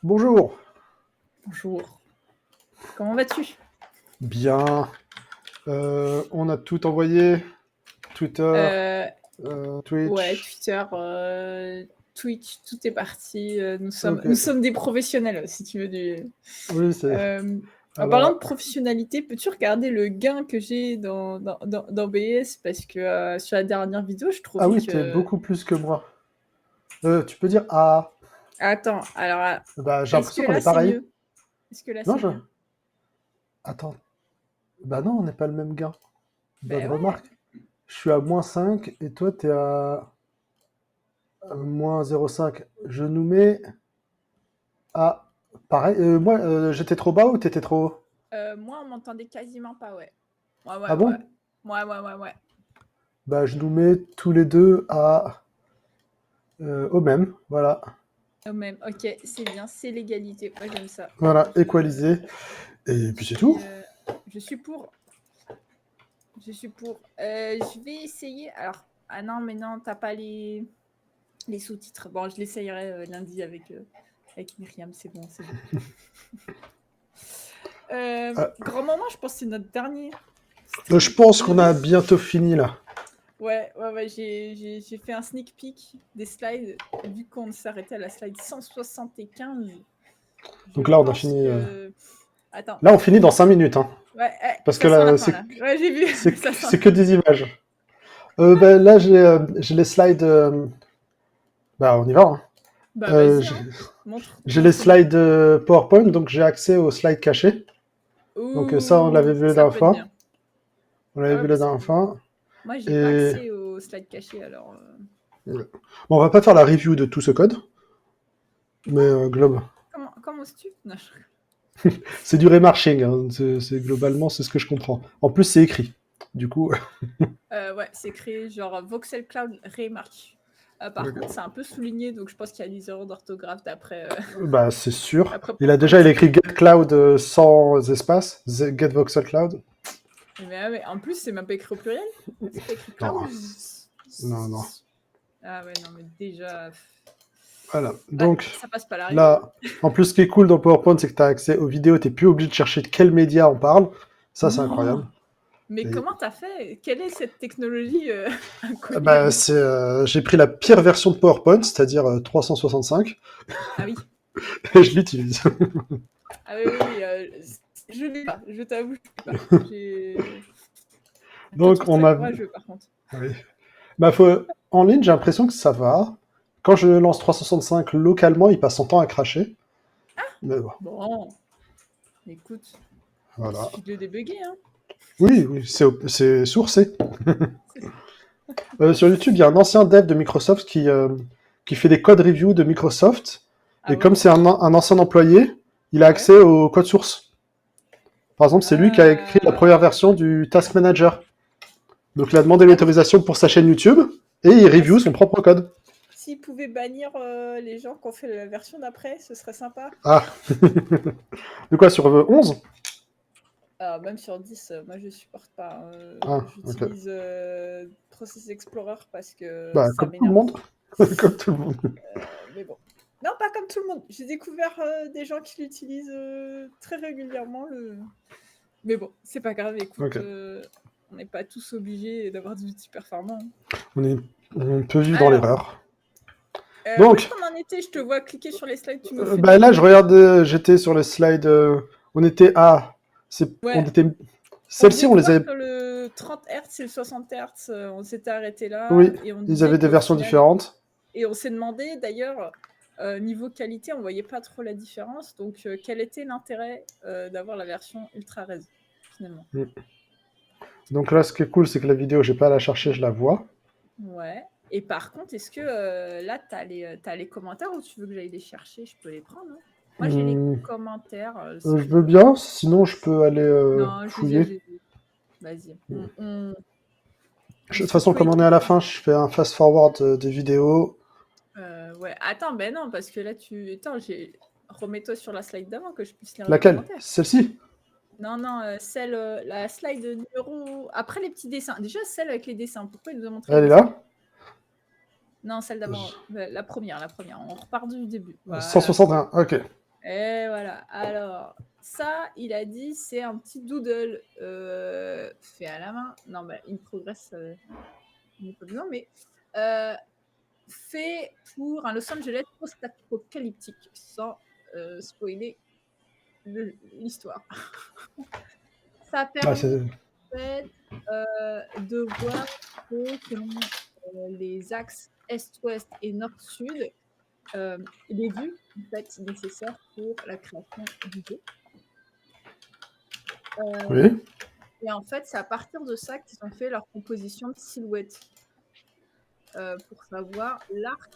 Bonjour. Bonjour. Comment vas-tu? Bien. On a tout envoyé. Twitter, Ouais, Twitch. Twitter, Twitch, tout est parti. Nous Ok. sommes des professionnels, si tu veux. Oui, c'est. En parlant de Alors, professionnalité, peux-tu regarder le gain que j'ai dans BS? Parce que sur la dernière vidéo, je ah trouvais oui, t'es que... beaucoup plus que moi. Tu peux dire ah. Attends, alors, Bah, j'ai est-ce que l'impression qu'on là, est c'est pareil. mieux? Est-ce que là, Non, c'est mieux? Attends. Bah non, on n'est pas le même gain. Bonne Ben ouais. remarque. Je suis à -5 et toi, t'es à -0,5. Je nous mets à. Pareil. Moi, j'étais trop bas ou t'étais trop haut? Moi, on m'entendait quasiment pas, ouais. Ouais, Ah ouais, ouais. bon? Ouais. Bah, je nous mets tous les deux à. Au même. Voilà. Quand même, ok, c'est bien, c'est l'égalité. Moi, j'aime ça. Voilà, Je, équalisé. Et je puis c'est tout. suis, euh, je suis pour. Je suis pour. Je vais essayer. Alors, ah non, mais non, t'as pas les sous-titres. Bon, je l'essayerai lundi avec Myriam. C'est bon, c'est bon. Ah, Grand moment, je pense que c'est notre dernier je stream pense de qu'on a vie. bientôt fini là. Ouais. J'ai fait un sneak peek des slides. Vu qu'on s'arrêtait à la slide 175, je Donc là, on a pense fini. que. Attends, Là, on finit dans 5 minutes. Hein, ouais, parce que ça sent la là, fin là. Ouais, j'ai vu, ça sent c'est la que fin. des images. Ben, là, j'ai les slides. Bah, on y va. Hein. Bah Euh, vas-y, j'ai hein. Montre, j'ai les montre-nous. slides PowerPoint, donc j'ai accès aux slides cachés. Donc ça, on l'avait Ouh, vu la ça dernière peut être fois. bien. On Ah l'avait ouais, vu la parce que dernière fois. moi, j'ai pas Et accès aux slides cachés, alors... bon, on va pas faire la review de tout ce code, mais globe. Comment oses-tu? Non, C'est du remarching. Hein, globalement, c'est ce que je comprends. En plus, c'est écrit. Du coup, Ouais, c'est créé genre Voxel Cloud Remark. Par contre, c'est un peu souligné, donc je pense qu'il y a des erreurs d'orthographe bah, c'est sûr. d'après Il a PowerPoint. écrit Get Cloud sans espace, Get Voxel Cloud. Mais en plus, c'est même pas écrit au pluriel. C'est pas écrit cloud. Non, non. Ah ouais, non, mais déjà... Voilà. Ouais, Donc, ça passe pas la review, hein. là, en plus, ce qui est cool dans PowerPoint, c'est que tu as accès aux vidéos, tu n'es plus obligé de chercher de quel média on parle. Ça, c'est Oh, incroyable. mais Et, comment t'as fait? Quelle est cette technologie inconnue à bah, nous? j'ai pris la pire version de PowerPoint, c'est-à-dire 365, Ah oui. et je l'utilise. Ah oui. Je l'ai pas. Je t'avoue, je l'ai pas. J'ai un peu Donc, trop on très a. courageux, par contre. Oui. Bah, en ligne, j'ai l'impression que ça va. Quand je lance 365 localement, il passe son temps à cracher. Mais bon, Bon, écoute, il voilà. suffit de le débugger, hein. Oui, c'est sourcé. Sur YouTube, il y a un ancien dev de Microsoft qui fait des code review de Microsoft. Ah Et comme ouais? c'est un ancien employé, il a Ouais. accès au code source. Par exemple, c'est lui qui a écrit la première Ah, version du Task Manager. Donc il a demandé ah oui. l'autorisation pour sa chaîne YouTube et il Ah, review son propre code. s'il pouvait bannir les gens qui ont fait la version d'après, ce serait sympa. Ah. De quoi sur 11? Même sur 10, moi je supporte pas. Ah, ok. J'utilise Process Explorer parce que Bah, ça comme tout le m'énerve. monde. Comme tout le monde. Mais bon. Non, pas comme tout le monde. J'ai découvert des gens qui l'utilisent très régulièrement. Mais bon, c'est pas grave. Écoute, Ok. on n'est pas tous obligés d'avoir des outils performants. On, est, on peut vivre dans Alors, l'erreur. où est-ce Donc, qu'on en était? Je te vois cliquer sur les slides. Tu me fais bah des là, je reviews. regarde, j'étais sur le slide. On était à. On Ouais. était. On Celles-ci, faisait on les croire avait. que le 30 Hz et le 60 Hz, on s'était arrêté Oui, là. Et on ils disait avaient des qu'au versions final, différentes. et on s'est demandé d'ailleurs, niveau qualité, on voyait pas trop la différence. Donc, quel était l'intérêt d'avoir la version ultra res finalement? Mm. Donc là, ce qui est cool, c'est que la vidéo, j'ai pas à la chercher, je la vois. Ouais. Et par contre, est-ce que là, t'as les commentaires ou tu veux que j'aille les chercher? Je peux les prendre, hein. Moi, j'ai les Hmm, commentaires, si je tu veux veux. bien, sinon je peux aller Non, fouiller. je les ai. Vas-y. De On toute fait façon, tout comme on est à équipe. la fin, je fais un fast-forward des vidéos. Ouais. Attends, ben non, parce que là, Attends, remets-toi sur la slide d'avant que je puisse lire les Laquelle? commentaires. Celle-ci? Non, la slide numéro... Après les petits dessins. Déjà, celle avec les dessins. Pourquoi il nous a montré les Elle est dessins? là? Non, celle d'avant. La première. On repart du début. Voilà. 161, ok. Et voilà. Alors, ça, il a dit, c'est un petit doodle fait à la main. Non, bah, in progress, il n'est pas besoin, mais fait pour un Los Angeles post-apocalyptique, sans spoiler l'histoire. Ça Ouais, permet en fait de voir que selon les axes est-ouest et nord-sud, les vues en fait, nécessaires pour la création du jeu. oui. Et en fait, c'est à partir de ça qu'ils ont fait leur composition de silhouette pour savoir l'arc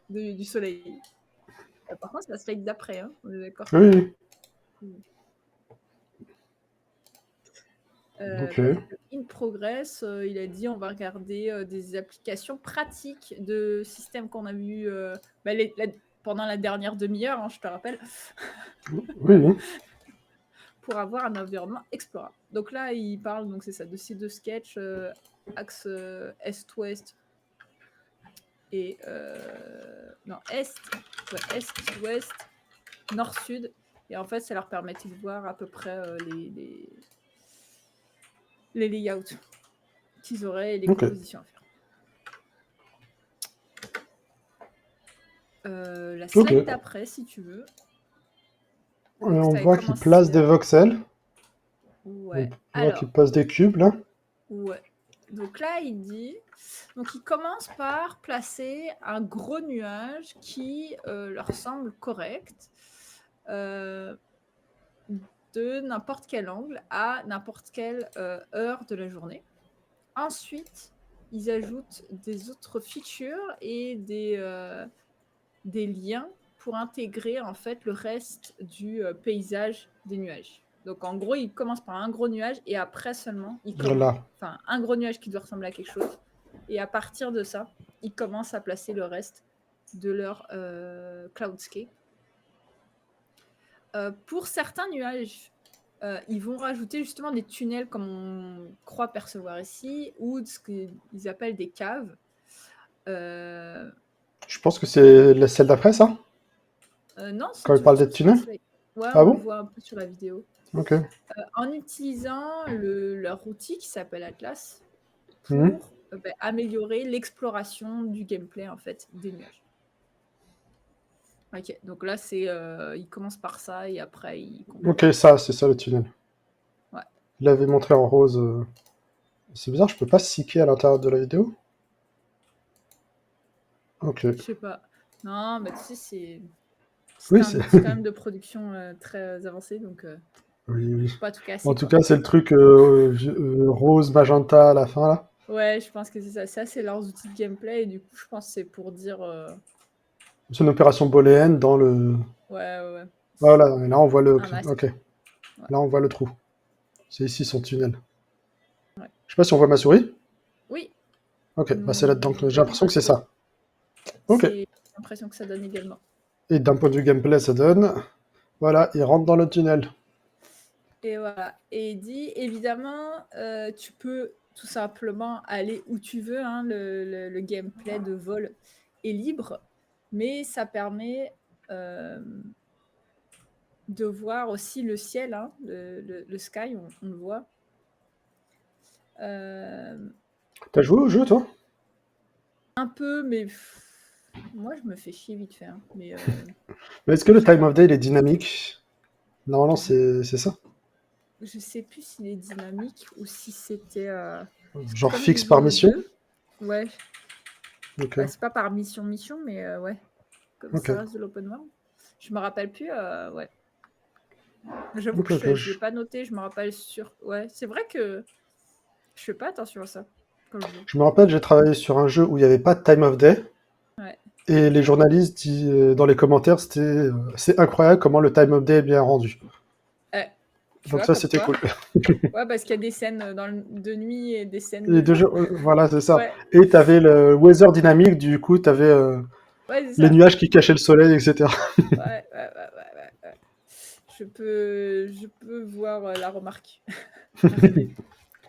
du soleil. Par contre, c'est la slide d'après, hein, on est d'accord. Oui. Ok. Donc, in progress, il a dit on va regarder des applications pratiques de systèmes qu'on a vu bah, pendant la dernière demi-heure, hein, je te rappelle, Oui. pour avoir un environnement explorable. Donc là, il parle, donc c'est ça, de ces deux sketchs, axe est-ouest et non, est-ouest, nord-sud. Et en fait, ça leur permettait de voir à peu près les layouts qu'ils auraient et les Ok. compositions à faire. La slide Ok. d'après, si tu veux. Et Donc, on ça avait voit qu'il commencé. place des voxels. On Ouais. voit qu'il Alors, place des cubes, là. ouais. Donc là, il dit. Donc, il commence par placer un gros nuage qui leur semble correct de n'importe quel angle à n'importe quelle heure de la journée. Ensuite, ils ajoutent des autres features et des liens pour intégrer en fait le reste du paysage des nuages. Donc en gros, ils commencent par un gros nuage et après seulement, Voilà. enfin un gros nuage qui doit ressembler à quelque chose. Et à partir de ça, ils commencent à placer le reste de leur cloudscape. Pour certains nuages, ils vont rajouter justement des tunnels comme on croit percevoir ici, ou ce qu'ils appellent des caves. Je pense que c'est celle d'après, ça? Non, c'est Quand il parle toujours des sur la tunnels? slide. Ouais, Ah on le bon? voit un peu sur la vidéo. Ok. En utilisant leur outil qui s'appelle Atlas Mhm. pour améliorer l'exploration du gameplay en fait des nuages. Ok, donc là il commence par ça et après il Ok, complète. ça, c'est ça le tunnel. Ouais. Il l'avait montré en rose. C'est bizarre, je peux pas seeker à l'intérieur de la vidéo. Ok. Je sais pas. Non, mais tu sais, c'est Oui, un c'est. outil quand même de production très avancé, donc Oui, oui. faut pas tout En casser tout quoi. cas, c'est le truc rose, magenta à la fin, là. Ouais, je pense que c'est ça. Ça, c'est leurs outils de gameplay et du coup, je pense que c'est pour dire. C'est une opération booléenne dans le. Ouais. Voilà, et là on voit le. Un Ok, masque. Ouais. là on voit le trou. C'est ici son tunnel. Ouais. Je sais pas si on voit ma souris. Oui. Ok, bah c'est là-dedans. J'ai Oui, l'impression que c'est oui. ça. Ok. C'est l'impression que ça donne également. Et d'un point de vue gameplay, ça donne. Voilà, il rentre dans le tunnel. Et voilà. Et il dit, évidemment, tu peux tout simplement aller où tu veux. Hein, le gameplay de vol est libre, mais ça permet de voir aussi le ciel, hein, le sky, on le voit. T'as joué au jeu, toi? Un peu, mais moi, je me fais chier vite fait. Hein, mais Mais est-ce que le je sais time pas. of day il est dynamique? Normalement, c'est ça. Je sais plus s'il est dynamique ou si c'était. Genre Comme fixe j'ai par joué aux mission? deux. Ouais. Ok, Bah, c'est pas par mission, mais ouais. Comme ok. ça reste de l'open world. Je me rappelle plus, ouais. J'avoue Ok, que ok. je l'ai pas noté, je me rappelle sur. Ouais, c'est vrai que je fais pas attention à ça quand je joue. Je me rappelle, j'ai travaillé sur un jeu où il n'y avait pas de time of day. Ouais. Et les journalistes disent dans les commentaires, c'est incroyable comment le time of day est bien rendu. Tu Donc vois, ça, comme c'était quoi. cool. Ouais, parce qu'il y a des scènes de nuit et des scènes Les de deux jour. jeux, voilà, c'est ça. Ouais, Et t'avais le weather dynamique, du coup, t'avais ouais, c'est les ça. nuages qui cachaient le soleil, etc. Ouais. Je peux voir la remarque.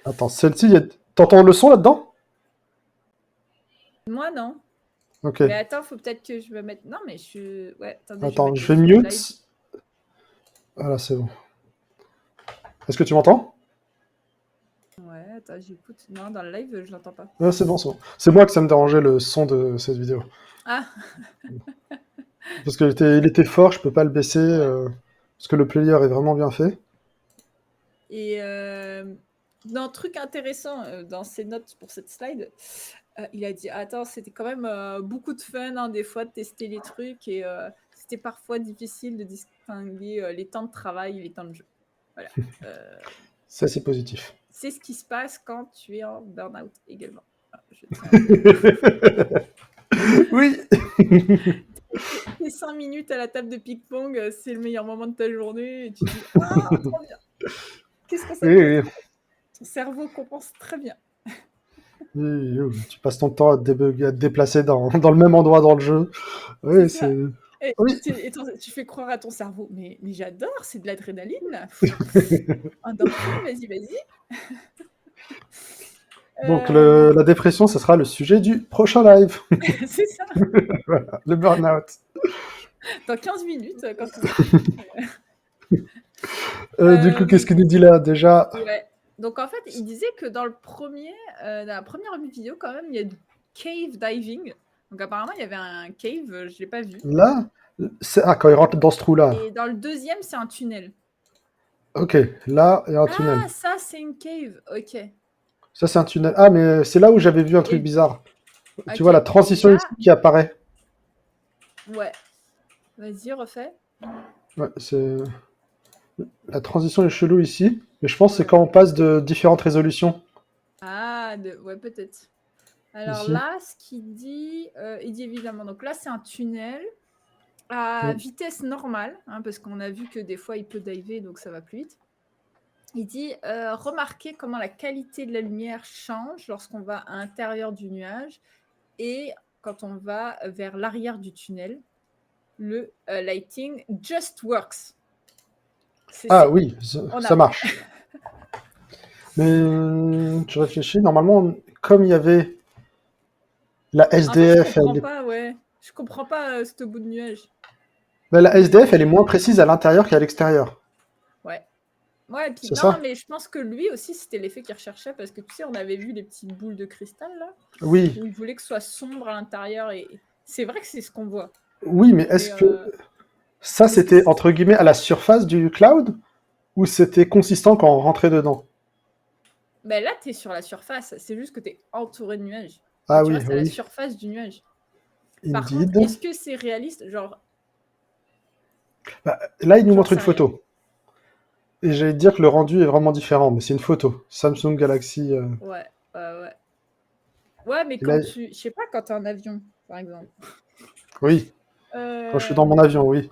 Attends, celle-ci, t'entends le son là-dedans? Moi, non. Ok. Mais attends, faut peut-être que je me mette. Non, mais je. Ouais, attendez, je vais Attends, mettre je vais aussi le live. mute. Voilà, c'est bon. Est-ce que tu m'entends? Ouais, attends, j'écoute. Non, dans le live, je l'entends pas. Ouais, c'est bon, c'est bon. C'est moi que ça me dérangeait le son de cette vidéo. Ah, Parce qu'il était fort, je peux pas le baisser, ouais. parce que le player est vraiment bien fait. Et un truc intéressant dans ses notes pour cette slide, il a dit attends, c'était quand même beaucoup de fun hein, des fois de tester les trucs et c'était parfois difficile de distinguer les temps de travail et les temps de jeu. Voilà. Ça, c'est positif. C'est ce qui se passe quand tu es en burn-out également. Ah, je tiens à le dire. Oui. Tes 5 minutes à la table de ping-pong, c'est le meilleur moment de ta journée et tu dis ah, trop bien. Qu'est-ce que ça Oui, peut être? oui. Ton cerveau compense très bien. Oui, oui, oui. Tu passes ton temps à te déplacer dans le même endroit dans le jeu. C'est Oui, ça. c'est... Et Oui. tu fais croire à ton cerveau, mais j'adore, c'est de l'adrénaline là. Endorphine, vas-y, vas-y. Donc, Euh, la dépression, ce sera le sujet du prochain live. c'est ça. Voilà, le burn-out. Dans 15 minutes, quand on sera fini. Du coup, qu'est-ce qu'il nous dit là déjà? Ouais. Donc en fait, il disait que dans dans la première vidéo quand même, il y a du cave diving. Donc apparemment, il y avait un cave, je l'ai pas vu. Là, quand il rentre dans ce trou-là. Et dans le deuxième, c'est un tunnel. Ok, là, il y a un tunnel. Ah, ça, c'est une cave. Ok. Ça, c'est un tunnel. Ah, mais c'est là où j'avais vu un truc Et bizarre. Tu ok. vois la Et transition ici là, qui apparaît. ouais. Vas-y, refais. Ouais, la transition est chelou ici, mais je pense que c'est Ouais. quand on passe de différentes résolutions Ah, ouais, peut-être. Alors ici. là, ce il dit évidemment, donc là, c'est un tunnel à Oui. vitesse normale, hein, parce qu'on a vu que des fois, il peut diver, donc ça va plus vite. Il dit remarquez comment la qualité de la lumière change lorsqu'on va à l'intérieur du nuage et quand on va vers l'arrière du tunnel. Le lighting just works. Ah oui, ça, On ça a. marche. Mais tu réfléchis, normalement, comme il y avait la En fait, je SDF, comprends pas, ouais. Je comprends pas ce bout de nuage. la SDF, elle est moins Mais précise à l'intérieur qu'à l'extérieur. ouais. Ouais, et puis C'est non, ça? mais je pense que lui aussi, c'était l'effet qu'il recherchait parce que tu sais, on avait vu les petites boules de cristal là, Oui, où il voulait que ce soit sombre à l'intérieur et c'est vrai que c'est ce qu'on voit. oui, mais Mais est-ce que ça, est-ce que c'était entre guillemets à la surface du cloud ou c'était consistant quand on rentrait dedans? ben là, tu es sur la surface, c'est juste que tu es entouré de nuages. Mais Ah tu oui, restes à la oui. surface du nuage. Par contre, Indeed. est-ce que c'est réaliste? Genre, Bah, là, il nous j'en montre une sais rien. photo. Et j'allais te dire que le rendu est vraiment différent, mais c'est une photo. Samsung Galaxy. Ouais, ouais. Ouais, mais Et là, je sais pas, quand tu es en avion, par exemple. oui, quand je suis dans mon Euh, avion, oui.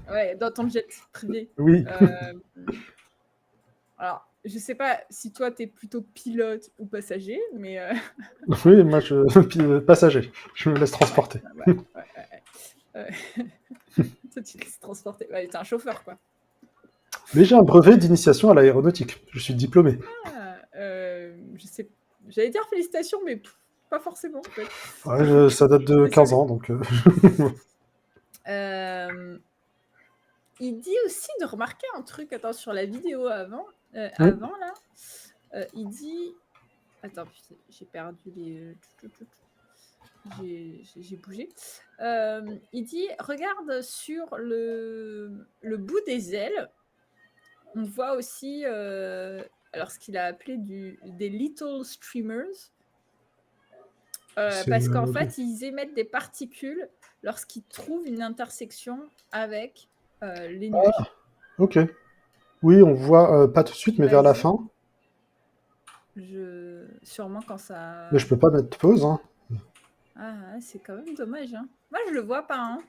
ouais, dans ton jet privé. Oui, Euh, alors, je sais pas si toi, tu es plutôt pilote ou passager, mais oui, moi, passager. Je me laisse ouais, transporter. ouais. Toi, tu te laisses transporter. Ouais, t'es un chauffeur, quoi. Mais j'ai un brevet d'initiation à l'aéronautique. Je suis diplômé. Ah, je sais. J'allais dire félicitations, mais pas forcément, en fait. Ouais, ça date de 15 Désolée. ans, donc... Euh, il dit aussi de remarquer un truc, attends, sur la vidéo Oui. avant là. Il dit. Attends, putain, j'ai perdu les. J'ai bougé. Il dit regarde sur le bout des ailes, on voit aussi alors ce qu'il a appelé des little streamers. C'est... Parce qu'en fait, ils émettent des particules lorsqu'ils trouvent une intersection avec les Ah, nuages. ok. Oui, on voit, pas tout de suite, mais vers la Vas-y, fin. sûrement quand Mais ça. je peux pas mettre pause, hein. Ah, c'est quand même dommage. Hein. Moi, je le vois pas. Hein.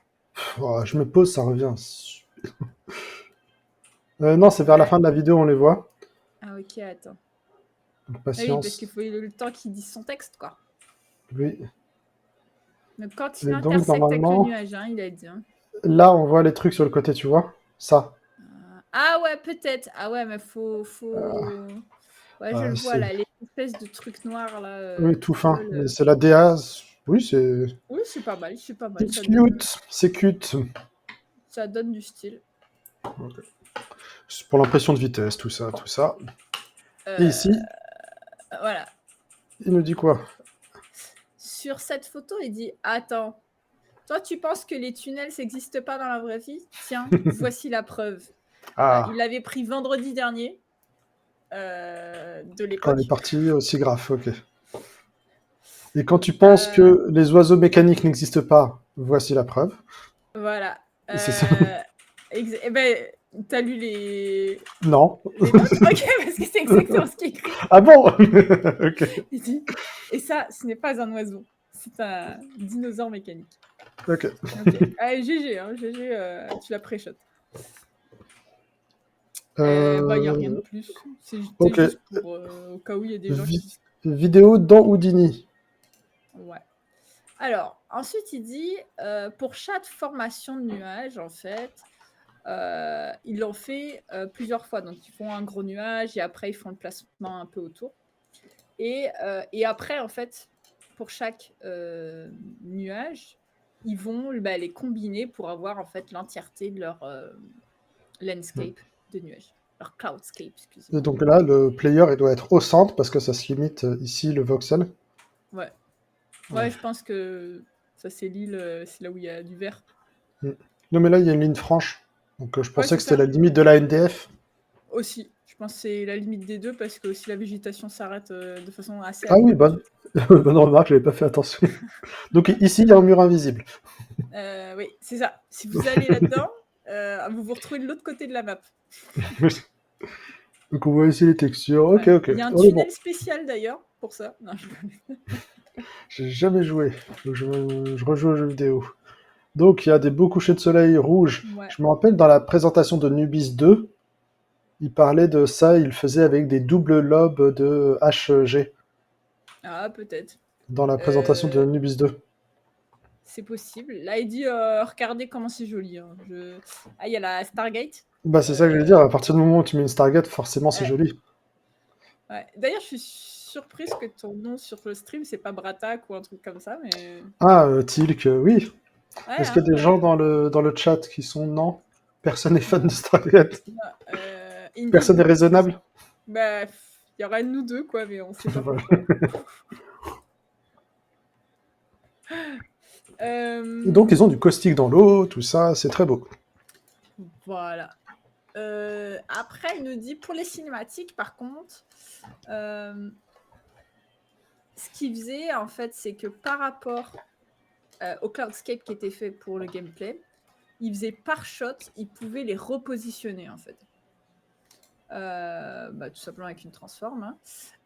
Oh, je mets pause, ça revient. Non, c'est vers la Ouais. fin de la vidéo, on les voit. Ah, ok, attends. Donc, Ah oui, parce qu'il patience. faut le temps qu'il dise son texte, quoi. Oui. Donc, quand il Et donc, intersecte avec le normalement, nuage, hein, il a dit. Hein. là, on voit les trucs sur le côté, tu vois? Ça. Ah ouais, peut-être. Ah ouais, mais faut. Ouais, je le vois C'est... là, les espèces de trucs noirs là Oui, tout qui fin. collent. Mais c'est la DA. Oui, c'est Oui, c'est pas mal, c'est pas mal. it's cute, c'est cute. Ça donne du style. C'est pour l'impression de vitesse, tout ça, tout ça. Et Euh, ici, voilà. il nous dit quoi? Sur cette photo, il dit attends, toi, tu penses que les tunnels n'existent pas dans la vraie vie? Tiens, voici la preuve. Ah, Il l'avait pris vendredi dernier de quand elle est l'époque. partie aussi grave, ok. Et quand tu penses Euh, que les oiseaux mécaniques n'existent pas, voici la preuve. voilà. C'est ça. Eh ben, t'as lu Non. les notes? Ok, parce que c'est exactement ce qui est écrit. Ah bon? Ok. Il dit, et ça, ce n'est pas un oiseau, c'est un dinosaure mécanique. Ok. Ok. Allez, GG, hein, GG, tu la pré-shot. Bah, il n'y a rien de Euh, plus. C'était Ok. juste pour au cas où il y a des gens Vi- qui. Vidéo dans Houdini. Ouais. Alors, ensuite, il dit pour chaque formation de nuage, en fait, ils l'ont fait plusieurs fois. Donc, ils font un gros nuage et après, ils font le placement un peu autour. Et après, en fait, pour chaque nuage, ils vont les combiner pour avoir en fait l'entièreté de leur landscape de nuages. Leur cloudscape, Et excusez-moi. donc là, le player, il doit être au centre parce que ça se limite ici, le voxel. Ouais. Ouais. Ouais, je pense que ça, c'est l'île, c'est là où il y a du vert. Mm. Non, mais là, il y a une ligne franche. Donc je Ouais, pensais c'est que c'était la ça. limite de la NDF. Aussi. Je pense que c'est la limite des deux parce que aussi la végétation s'arrête de façon assez Ah oui, abrupte. bonne, bonne remarque, j'avais pas fait attention. Donc ici, il y a un mur invisible. Oui, c'est ça. Si vous allez là-dedans, vous vous retrouvez de l'autre côté de la map. Donc on voit ici les textures. Ok, Ouais. ok. Il y a un On est bon. tunnel spécial d'ailleurs pour ça. Non, je... J'ai jamais joué. Donc je rejoue aux jeux vidéo. Donc il y a des beaux couchers de soleil rouges. Ouais. Je me rappelle dans la présentation de Nubis 2, il parlait de ça, il le faisait avec des doubles lobes de HG Ah, peut-être. dans la présentation de Euh, Nubis 2. c'est possible. Là, il dit regardez comment c'est joli. Hein. Ah, il y a la Stargate. Bah c'est ça que je veux dire, Euh, à partir du moment où tu mets une Stargate, forcément c'est ouais. joli. Ouais. D'ailleurs, je suis surprise que ton nom sur le stream, c'est pas Bratak ou un truc comme ça, mais. Ah, Tilk, oui. Ouais, Est-ce qu'il hein, y a des gens ouais. dans le chat qui sont non? Personne n'est fan de Non. Stargate. Non, Indeed, Personne n'est non. raisonnable. Bah, il y aura nous deux, quoi, mais on sait pas Voilà. pourquoi. Et donc ils ont Euh, du caustique dans l'eau, tout ça, c'est très beau. voilà. Après, il nous dit pour les cinématiques, par contre, ce qu'il faisait, en fait, c'est que par rapport au cloudscape qui était fait pour le gameplay, il faisait par shot, il pouvait les repositionner, en fait. Tout simplement avec une transform. Hein.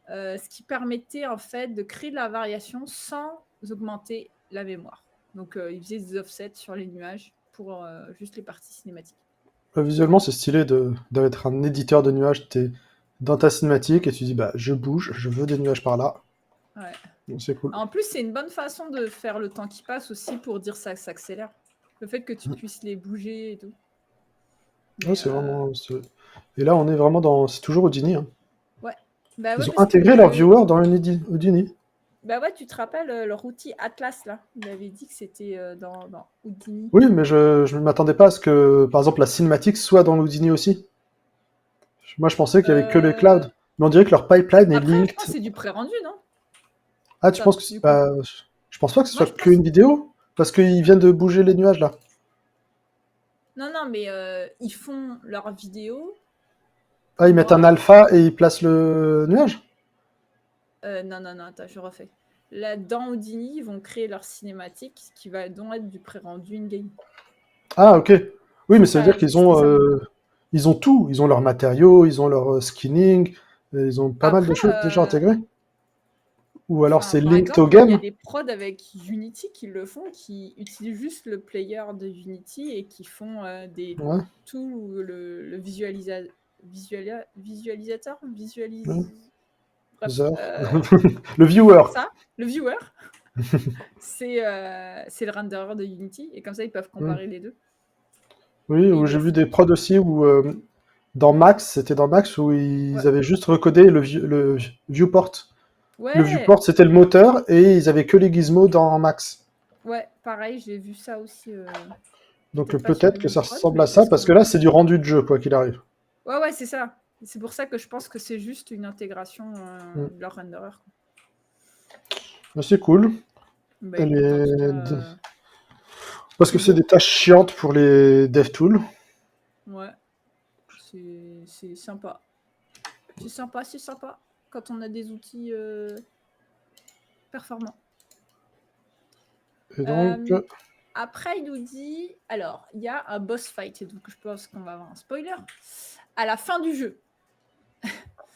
Ce qui permettait, en fait, de créer de la variation sans augmenter la mémoire. Donc, il faisait des offsets sur les nuages pour juste les parties cinématiques. Visuellement, c'est stylé d'être un éditeur de nuages. T'es dans ta cinématique et tu dis, bah, je bouge, je veux des nuages par là. Ouais. Donc, c'est cool. En plus, c'est une bonne façon de faire le temps qui passe aussi pour dire ça s'accélère. Le fait que tu puisses les bouger et tout. Ouais, Mais c'est vraiment. Et là, on est vraiment dans. C'est toujours Houdini. Hein. ouais. Bah ouais, Ils ont parce intégré leur que. viewer dans Houdini. Bah ouais, tu te rappelles leur outil Atlas là. Il avait dit que c'était dans Houdini. Oui, mais je ne m'attendais pas à ce que, par exemple, la cinématique soit dans Houdini aussi. Moi, je pensais qu'il y avait que les Euh, clouds. Mais on dirait que leur pipeline est Après, je pense linked. que c'est du pré-rendu, non? Ah, tu penses Ça, que du coup. bah, je pense pas que ce Moi, soit je pense. qu'une vidéo? Parce qu'ils viennent de bouger les nuages là. Non, non, mais ils font leur vidéo Ah, ils mettent un mort. alpha et ils placent le nuage? Non, non, non, attends, je refais. Là, dans Houdini, ils vont créer leur cinématique, qui va donc être du pré-rendu in-game. Ah, ok. Oui, mais C'est ça veut ça, dire c'était ça mon point. ils ont tout. Ils ont leurs matériaux, ils ont leur skinning, ils ont pas mal de Après, choses déjà intégrées. Ou alors c'est par linked au exemple, il y a game. des prods avec Unity qui le font, qui utilisent juste le player de Unity et qui font Ouais, tout le visualisateur, ouais. bref, Zer. Le viewer. ça, le viewer, c'est le renderer de Unity et comme ça ils peuvent Hmm. comparer les deux Oui, et où ils le j'ai vu font. des prods aussi où dans Max, c'était dans Max où Ouais, ils avaient juste recodé le viewport. Le Ouais, viewport, c'était le moteur et ils avaient que les gizmos dans Max. ouais, pareil, j'ai vu ça aussi. Donc Peut-être pas sur peut-être les que mêmes ça prods, ressemble mais à ça, parce parce que que. là, c'est du rendu de jeu, quoi qu'il arrive. Ouais, ouais, c'est ça. C'est pour ça que je pense que c'est juste une intégration Mm. de leur renderer, quoi. Mais c'est cool. Bah Elle écoute, en tout est... cas, Parce que c'est c'est des beau. tâches chiantes pour les DevTools. Ouais, c'est sympa. C'est sympa, c'est sympa. Quand on a des outils performants. Et donc, Euh, Après, il nous dit, alors, il y a un boss fight, et donc je pense qu'on va avoir un spoiler, à la fin du jeu.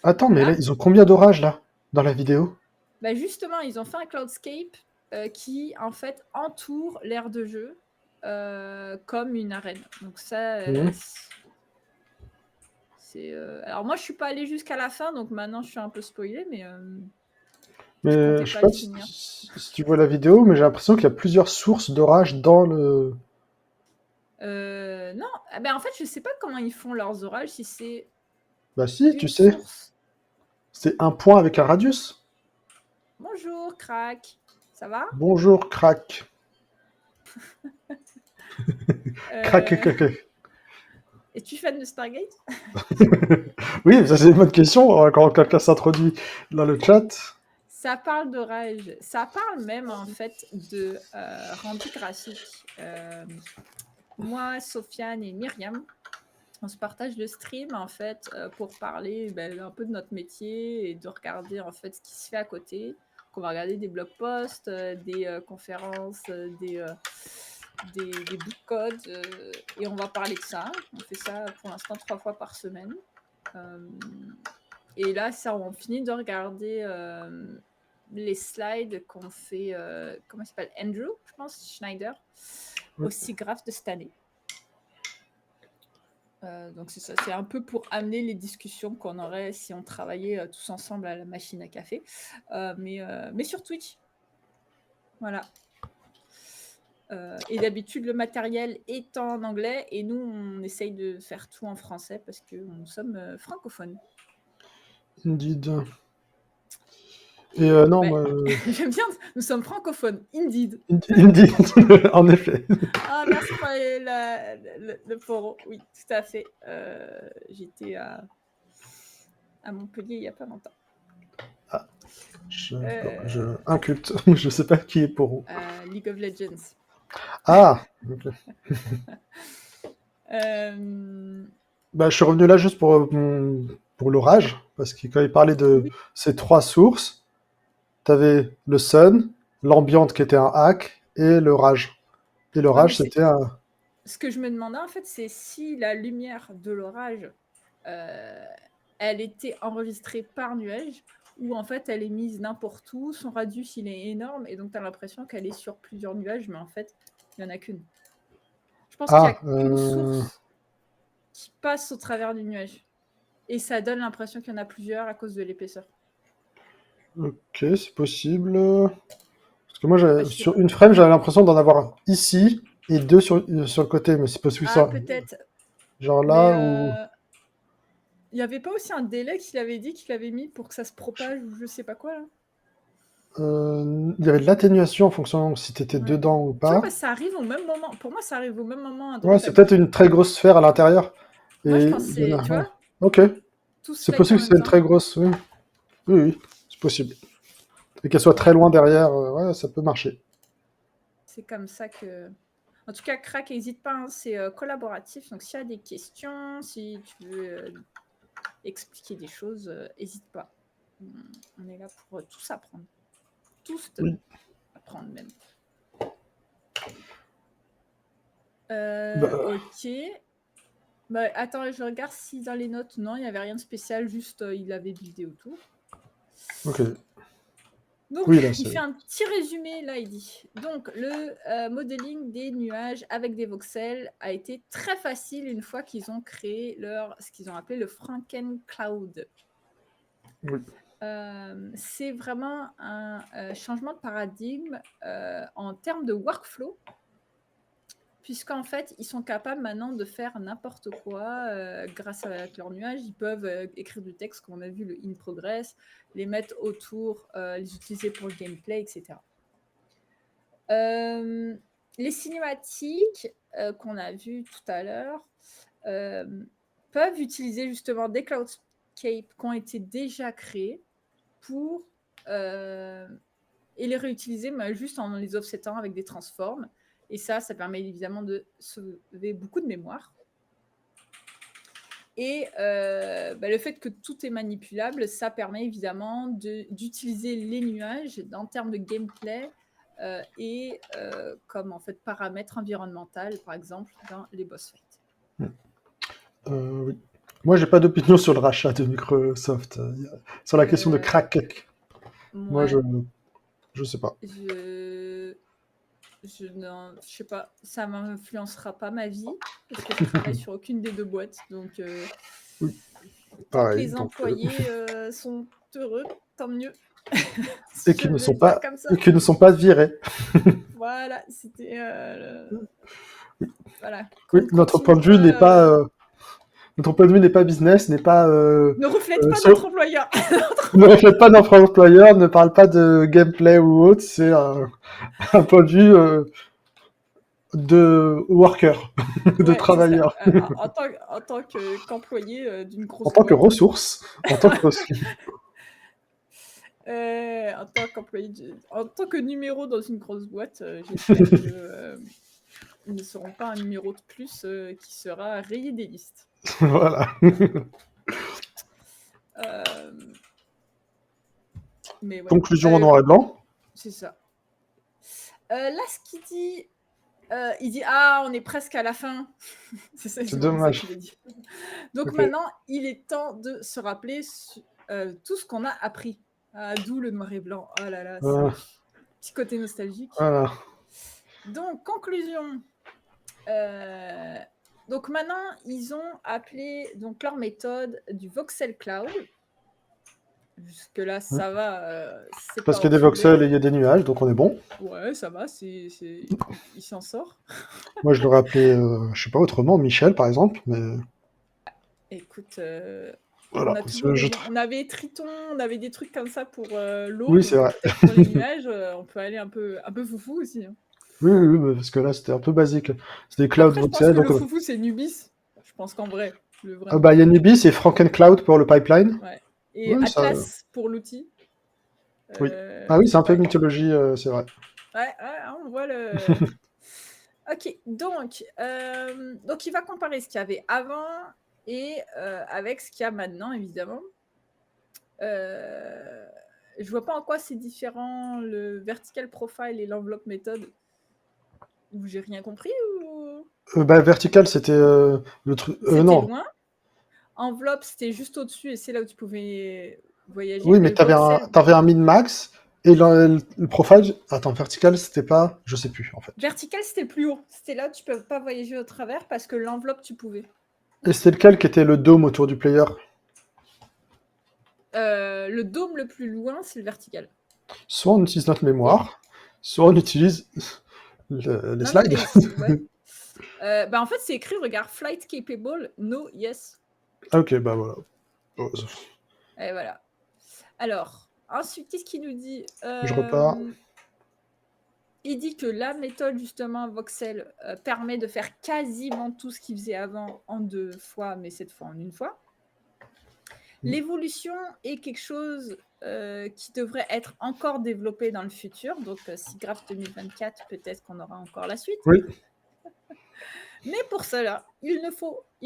attends, mais là, Voilà. ils ont combien d'orages, là, dans la vidéo? Bah justement, ils ont fait un cloudscape qui, en fait, entoure l'aire de jeu comme une arène. Donc ça, Mhm. c'est... Alors moi, je suis pas allée jusqu'à la fin, donc maintenant, je suis un peu spoilée, mais je Mais comptais je sais pas pas le si, finir. si tu vois la vidéo, mais j'ai l'impression qu'il y a plusieurs sources d'orage dans le... Non, ah ben, en fait, je sais pas comment ils font leurs orages, si c'est Bah si, tu une sais, source. c'est un point avec un radius. Bonjour, crack. Ça va? Bonjour, crack. Crack, Euh, crack, crack. Es-tu fan de Stargate? Oui, ça c'est une bonne question quand quelqu'un s'introduit dans le chat. Ça parle d'orage. Ça parle même en fait de rendu graphique. Moi, Sofiane et Myriam, on se partage le stream en fait pour parler un peu de notre métier et de regarder en fait ce qui se fait à côté. On va regarder des blog posts, des conférences, des bouts de code et on va parler de ça. On fait ça pour l'instant 3 fois par semaine. Euh, et là, ça, on finit de regarder les slides qu'on fait, comment il s'appelle, Andrew, je pense, Schneider, aussi graphe de cette année. Donc c'est ça, c'est un peu pour amener les discussions qu'on aurait si on travaillait tous ensemble à la machine à café, mais sur Twitch. Voilà. Et d'habitude, le matériel est en anglais et nous, on essaye de faire tout en français parce que nous sommes francophones. Indeed. Et non, Ouais. moi... J'aime bien, nous sommes francophones, indeed. Indeed, en effet. Ah, merci pour le poro. Oui, tout à fait. J'étais à Montpellier il n'y a pas longtemps. Ah, je Euh, inculte, je sais pas qui est pour. League of Legends. Ah, ok. Euh, Bah, je suis revenu là juste pour l'orage, parce que quand il parlait de oui. ces trois sources, t'avais le sun, l'ambiante qui était un hack, et l'orage. Et Ouais, mais l'orage, c'était un... ce que je me demandais en fait, c'est si la lumière de l'orage, euh, elle était enregistrée par nuage ou en fait elle est mise n'importe où, son radius il est énorme et donc tu as l'impression qu'elle est sur plusieurs nuages, mais en fait il n'y en a qu'une. Je pense qu'il n'y a Ah, qu'une source qui passe au travers du nuage. Et ça donne l'impression qu'il y en a plusieurs à cause de l'épaisseur. ok, c'est possible. Parce que moi, Parce que, sur une frame, j'avais l'impression d'en avoir ici, et deux sur le côté, mais c'est possible ah, ça. peut-être, Genre mais là, où... il n'y avait pas aussi un délai qu'il avait dit qu'il avait mis pour que ça se propage ou je sais pas quoi là. Il y avait de l'atténuation en fonction si t'étais Ouais. dedans ou Tu vois, pas. parce que ça arrive au même moment. Pour moi, ça arrive au même moment à Ouais, droite, à c'est peut-être gauche. une très grosse sphère à l'intérieur. Moi, je Et pense que il y en c'est, a... tu ouais. vois, Ok, tout c'est slate en possible que même c'est une temps. très grosse, oui. Oui, oui, c'est possible. Et qu'elle soit très Ouais, loin derrière, ouais, ça peut marcher. c'est comme ça que. En tout cas, crack, n'hésite pas, hein, c'est collaboratif. Donc, s'il y a des questions, si tu veux expliquer des choses, n'hésite pas. On est là pour tous apprendre. Tous Oui. apprendre même. Bah, Ok. Bah, attends, je regarde si dans les notes, non, il n'y avait rien de spécial, juste il avait buildé autour. ok. Donc, Oui, là, il c'est... fait un petit résumé, là, il dit. Donc, le modeling des nuages avec des voxels a été très facile une fois qu'ils ont créé ce qu'ils ont appelé le Franken Cloud. Oui. C'est vraiment un changement de paradigme en termes de workflow puisqu'en fait, ils sont capables maintenant de faire n'importe quoi grâce à leur nuage. Ils peuvent écrire du texte, comme on a vu, le in progress, les mettre autour, les utiliser pour le gameplay, etc. Les cinématiques qu'on a vues tout à l'heure peuvent utiliser justement des cloudscapes qui ont été déjà créés pour et les réutiliser juste en les offsetant avec des transforms. Et ça permet évidemment de sauver beaucoup de mémoire. Et le fait que tout est manipulable, ça permet évidemment d'utiliser les nuages en termes de gameplay et comme en fait paramètre environnemental, par exemple, dans les boss fights. Oui. Moi, j'ai pas d'opinion sur le rachat de Microsoft. Sur la question de crack. Moi, je sais pas. Je sais pas, ça m'influencera pas ma vie parce que je travaille sur aucune des deux boîtes, donc Oui. tant que Pareil, les employés sont heureux, tant mieux. Et qui ne sont pas virés. Voilà, c'était voilà. Oui, notre point de vue n'est pas business, n'est pas ne reflète pas notre employeur. Ne reflète pas notre employeur, ne parle pas de gameplay ou autre, c'est un point de vue de worker, de travailleur. En tant qu'employé d'une grosse En tant que boîte. ressource. En tant que numéro dans une grosse boîte, j'espère qu'ils ne seront pas un numéro de plus qui sera rayé des listes. Voilà. Mais ouais. Conclusion en noir et blanc. C'est ça. Là, ce qu'il dit, il dit on est presque à la fin. C'est dommage. Donc maintenant, il est temps de se rappeler tout ce qu'on a appris. D'où le noir et blanc. Oh là là, petit côté nostalgique. Voilà. Donc, conclusion. Donc maintenant, ils ont appelé donc leur méthode du voxel cloud. Jusque-là, ça va. Parce qu'il y a des voxels et il y a des nuages, donc on est bon. Ouais, ça va, il s'en sort. Moi, je l'aurais appelé, je sais pas autrement, Michel, par exemple, mais... Écoute, voilà, on avait Triton, on avait des trucs comme ça pour l'eau. Oui, c'est vrai. Pour les nuages, on peut aller un peu foufou aussi. Hein. Oui, parce que là, c'était un peu basique. C'est des clouds voxels. Je pense que le foufou, c'est Nubis. Je pense qu'en vrai. Il y a Nubis et Frankencloud pour le pipeline. Ouais. Et Atlas pour l'outil. Oui. Oui, c'est un peu mythologie, c'est vrai. Ouais, on voit le... Ok, donc il va comparer ce qu'il y avait avant et avec ce qu'il y a maintenant, évidemment. Je vois pas en quoi c'est différent, le vertical profile et l'enveloppe méthode. Ou j'ai rien compris ou... Vertical, c'était le truc... C'était non. loin. Enveloppe, c'était juste au-dessus et c'est là où tu pouvais voyager. Oui, mais t'avais un min-max et le profile... Attends, vertical, c'était pas... Je sais plus, en fait. Vertical, c'était plus haut. C'était là où tu peux pas voyager au travers parce que l'enveloppe, tu pouvais. Et c'était lequel qui était le dôme autour du player? Le dôme le plus loin, c'est le vertical. Soit on utilise notre mémoire, soit on utilise les slides. En fait, c'est écrit, regarde, flight capable, no, yes. Ok, bah voilà. Et voilà. Alors, ensuite, qu'est-ce qu'il nous dit? Je repars. Il dit que la méthode, justement, Voxel, permet de faire quasiment tout ce qu'il faisait avant en 2 fois, mais cette fois en 1 fois. L'évolution est quelque chose qui devrait être encore développé dans le futur. Donc, SIGGRAPH 2024, peut-être qu'on aura encore la suite. Oui. Mais pour cela, il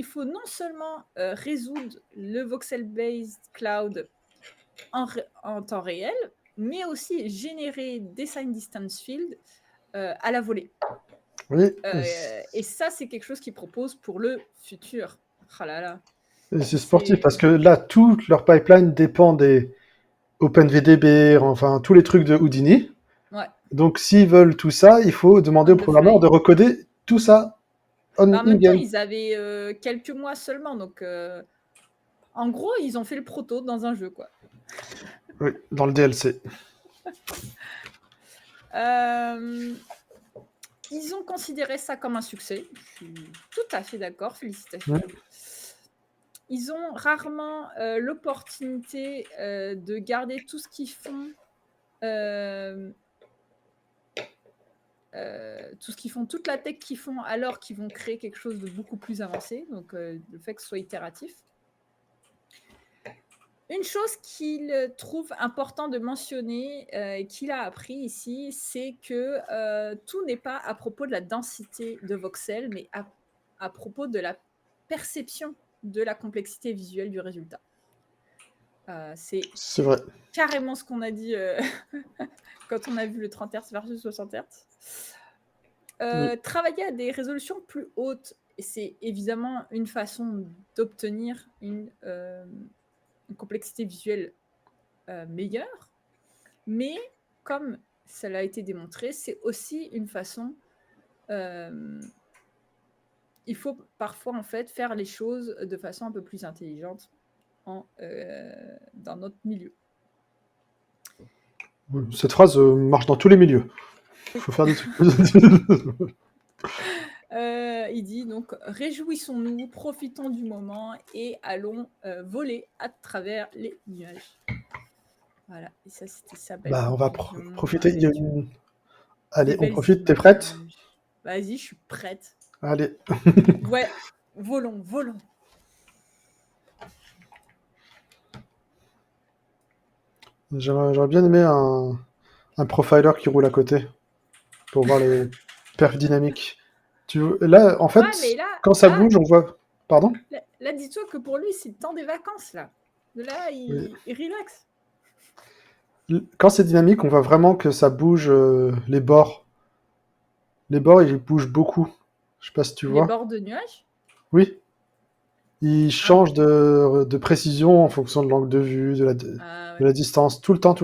faut non seulement résoudre le voxel-based cloud en temps réel, mais aussi générer des sign distance fields à la volée. Oui. Et ça, c'est quelque chose qu'ils proposent pour le futur. Oh là là. C'est sportif parce que là, tout leur pipeline dépend des OpenVDB, enfin tous les trucs de Houdini. Ouais. Donc s'ils veulent tout ça, il faut demander aux programmeurs de recoder tout ça en même temps, ils avaient quelques mois seulement, donc en gros, ils ont fait le proto dans un jeu, quoi. Oui, dans le DLC. ils ont considéré ça comme un succès. Je suis tout à fait d'accord, félicitations. Ouais. Ils ont rarement l'opportunité de garder tout ce qu'ils font, toute la tech qu'ils font, alors qu'ils vont créer quelque chose de beaucoup plus avancé. Donc, le fait que ce soit itératif. Une chose qu'il trouve important de mentionner et qu'il a appris ici, c'est que tout n'est pas à propos de la densité de voxels, mais à propos de la perception de la complexité visuelle du résultat. C'est C'est vrai. carrément ce qu'on a dit quand on a vu le 30 Hz versus 60 Hz. Travailler à des résolutions plus hautes, c'est évidemment une façon d'obtenir une complexité visuelle meilleure, mais comme cela a été démontré, c'est aussi une façon. Il faut parfois en fait faire les choses de façon un peu plus intelligente dans notre milieu. Cette phrase marche dans tous les milieux. Il faut faire des trucs. Il dit donc réjouissons-nous, profitons du moment et allons voler à travers les nuages. Voilà, et ça c'était sa belle. Bah, on va profiter. Allez, Des on profite. belles T'es prête? images. Vas-y, je suis prête. Allez. Ouais, volons. J'aurais bien aimé un profiler qui roule à côté pour voir les perfs dynamiques. Là, en fait, Ouais, mais là, quand ça bouge, on voit. Pardon? Là, dis-toi que pour lui, c'est le temps des vacances, là. Là, il relaxe. Quand c'est dynamique, on voit vraiment que ça bouge les bords. Les bords, ils bougent beaucoup. Je sais pas si tu vois. Les bords de nuages? Oui. Ils changent de précision en fonction de l'angle de vue, de la distance, tout le temps.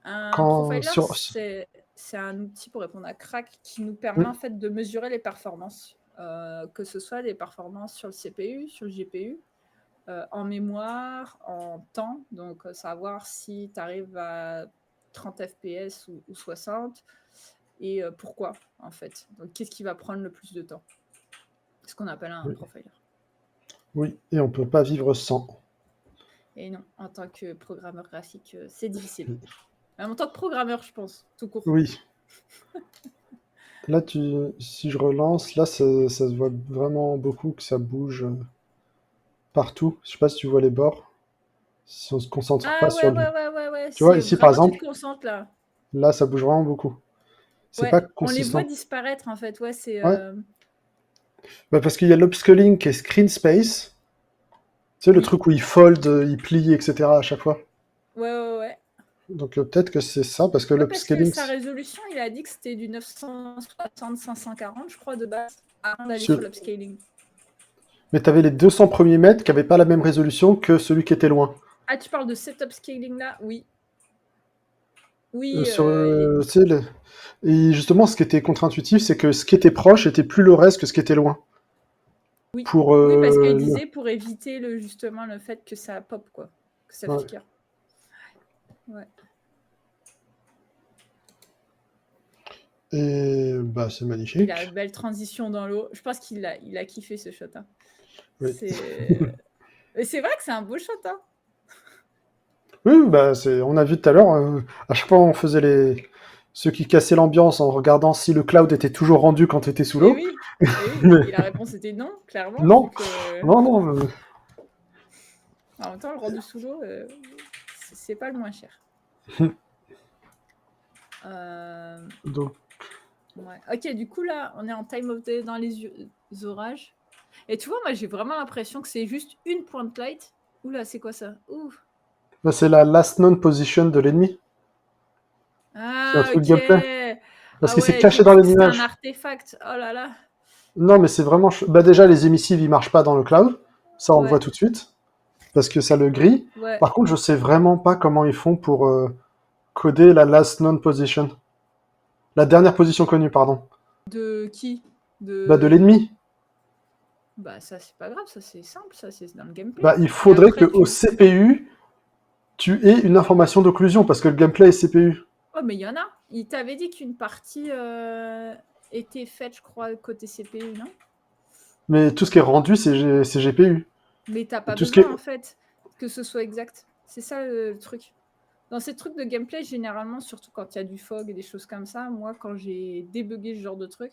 Un profiler, c'est un outil pour répondre à Crack qui nous permet en fait de mesurer les performances, que ce soit les performances sur le CPU, sur le GPU, en mémoire, en temps, donc savoir si tu arrives à 30 FPS ou 60, et pourquoi en fait. Donc qu'est-ce qui va prendre le plus de temps? C'est ce qu'on appelle un profiler. Oui, et on peut pas vivre sans. Et non, en tant que programmeur graphique, c'est difficile. Même en tant que programmeur, je pense, tout court. Oui. Là, si je relance, là, ça se voit vraiment beaucoup que ça bouge partout. Je sais pas si tu vois les bords. Si on se concentre pas sur lui. Ouais. Tu vois, ici, par exemple, tu te concentres, là, ça bouge vraiment beaucoup. C'est pas consistant. On les voit disparaître, en fait. Ouais, c'est... Bah, parce qu'il y a l'upscaling qui est screen space. Tu sais, le truc où il fold, il plie, etc. à chaque fois. Ouais. Donc peut-être que c'est ça, parce que l'upscaling... Parce que sa résolution, il a dit que c'était du 960-540, je crois, de base, avant d'aller sur l'upscaling. Mais tu avais les 200 premiers mètres qui n'avaient pas la même résolution que celui qui était loin. Ah, tu parles de cet upscaling-là? Oui. Oui. Et justement, ce qui était contre-intuitif, c'est que ce qui était proche était plus low res que ce qui était loin. Oui, parce qu'il disait pour éviter justement le fait que ça pop, quoi. Que ça flicker. Ouais. Et bah, c'est magnifique. Il a une belle transition dans l'eau. Je pense qu'il a kiffé ce shot. Hein. Oui. C'est vrai que c'est un beau shot. Hein. Oui, bah, on a vu tout à l'heure, à chaque fois on faisait ceux qui cassaient l'ambiance en regardant si le cloud était toujours rendu quand tu étais sous l'eau. Oui. Et la réponse était non, clairement. Non, non. En même temps, le rendu sous l'eau, c'est pas le moins cher. Donc... Ouais. Ok, du coup, là, on est en time of day dans les orages. Et tu vois, moi, j'ai vraiment l'impression que c'est juste une point light. Oula, c'est quoi ça? Bah, c'est la last known position de l'ennemi. Ah, c'est un truc gameplay. Parce qu'il s'est caché dans les nuages. C'est un artefact. Oh là là. Non, mais c'est vraiment... Bah, déjà, les émissives, ils marchent pas dans le cloud. Ça, on le voit tout de suite. Parce que ça le grille. Ouais. Par contre, je sais vraiment pas comment ils font pour coder la last known position. La dernière position connue, pardon. De qui? De l'ennemi. Bah ça, c'est pas grave, ça c'est simple, ça c'est dans le gameplay. Bah, il faudrait qu'au CPU, tu aies une information d'occlusion, parce que le gameplay est CPU. Oh, mais il y en a. Il t'avait dit qu'une partie été faite, je crois, côté CPU, non? Mais tout ce qui est rendu, c'est GPU. Mais t'as Et pas tout ce qui besoin, est... en fait, que ce soit exact. C'est ça le truc. Dans ces trucs de gameplay, généralement, surtout quand il y a du fog et des choses comme ça, moi, quand j'ai débugué ce genre de truc,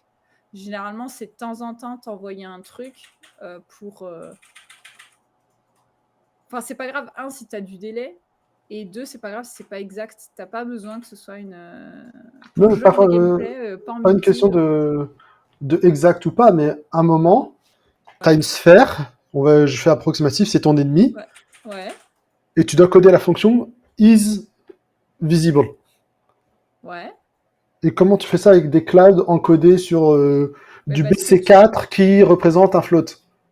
généralement, c'est de temps en temps t'envoyer un truc pour... Enfin, c'est pas grave, un, si t'as du délai, et deux, c'est pas grave si c'est pas exact. T'as pas besoin que ce soit une... Pour Non, ce genre de gameplay, pas pas une embêter. question de exact ou pas, mais à un moment, tu as une sphère, je fais approximatif, c'est ton ennemi, Ouais. Ouais. et tu dois coder la fonction is visible. Ouais. Et comment tu fais ça avec des clouds encodés sur Mais du parce que BC4 qui représente un float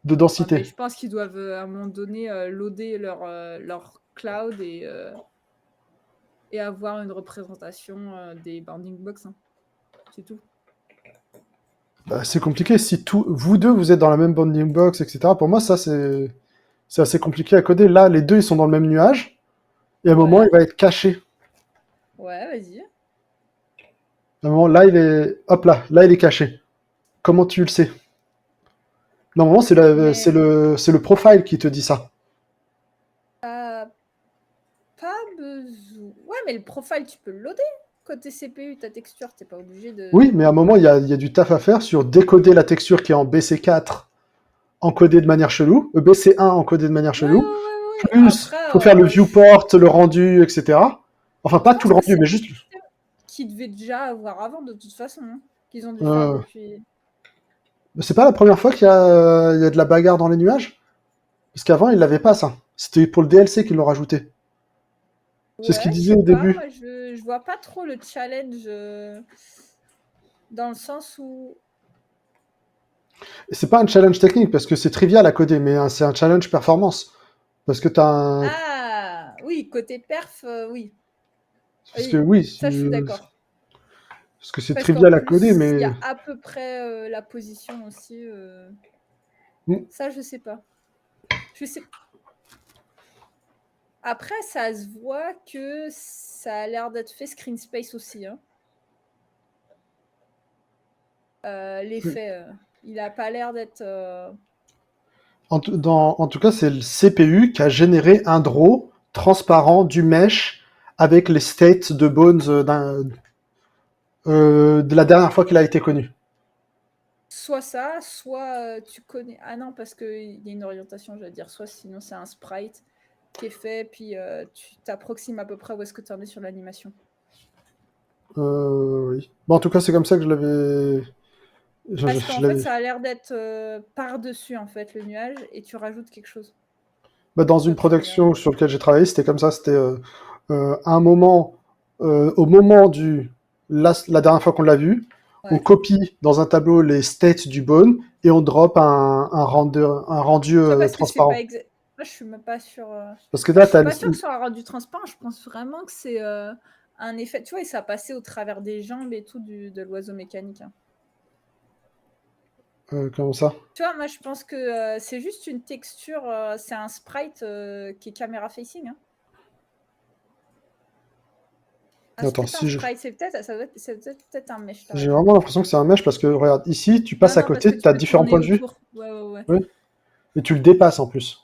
de ouais, mais densité? je pense qu'ils doivent à un moment donné loader leur cloud et avoir une représentation des bounding box. Hein. C'est tout. Bah, c'est compliqué. Si vous deux, vous êtes dans la même bounding box, etc., pour moi, ça, c'est assez compliqué à coder. Là, les deux, ils sont dans le même nuage, et à un moment, Ouais. il va être caché. Ouais, vas-y. À un moment, là, il est... Hop là, il est caché. Comment tu le sais? Normalement, Mais c'est le profile qui te dit ça. pas besoin. Ouais, mais le profile, tu peux le loader. Côté CPU, ta texture, t'es pas obligé Oui, de... mais à un moment, il y a du taf à faire sur décoder la texture qui est en BC4 encodée de manière chelou, BC1 encodée de manière Ouais, ouais, chelou, ouais, ouais. plus Après, faut faire le viewport, le rendu, etc. Enfin, je pas tout pense le que rendu, c'est mais un juste... système qu'ils devaient déjà avoir avant, de toute façon. Hein. Qu'ils ont dû faire Euh, depuis... c'est pas la première fois il y a de la bagarre dans les nuages? Parce qu'avant, ils l'avaient pas, ça. C'était pour le DLC qu'ils l'ont rajouté. C'est ce qu'ils Ouais, je disaient sais au pas. début. Moi, je vois pas trop le challenge dans le sens où... Et c'est pas un challenge technique, parce que c'est trivial à coder, mais c'est un challenge performance. Parce que Ah, oui, côté perf, oui. Parce que Oui, oui, ça, je suis d'accord. parce que c'est Parce qu'en trivial à coder, plus, il y mais... a à peu près la position aussi. Hmm. Ça, je sais pas. Je sais. Après, ça se voit que ça a l'air d'être fait screen space aussi. Hein. L'effet, il a pas l'air d'être. En tout cas, c'est le CPU qui a généré un draw transparent du mesh avec les states de Bones de la dernière fois qu'il a été connu. Soit ça, soit tu connais. Ah non, parce qu'il y a une orientation, je vais dire. Soit sinon, c'est un sprite qui est fait, puis tu t'approximes à peu près où est-ce que tu en es sur l'animation. Oui. Bon, en tout cas, c'est comme ça que je l'avais. Parce qu'en fait, ça a l'air d'être par-dessus en fait le nuage et tu rajoutes quelque chose. Bah, dans une Toi, tu regardes. production sur laquelle j'ai travaillé, c'était comme ça. C'était à un moment, au moment la dernière fois qu'on l'a vu, on Ouais. copie dans un tableau les states du bone et on drop un rendu Toi, parce que c'est pas transparent. exact. Moi, je suis même pas sûre. Moi, Parce que je là, suis t'as pas sûre que ce soit un rendu transparent. Je pense vraiment que c'est un effet. Tu vois, et ça passait au travers des jambes et tout de l'oiseau mécanique. Hein. comment ça? Tu vois, moi, je pense que c'est juste une texture. C'est un sprite qui est caméra facing. Hein. Ah, c'est Attends, peut-être un sprite. C'est peut-être un mesh. T'as j'ai raison. vraiment l'impression que c'est un mesh parce que regarde, ici, tu Non, passes à non, parce que côté, tu tu as peux différents tourner points de vue, autour. Ouais, ouais, ouais. oui, et tu le dépasses en plus.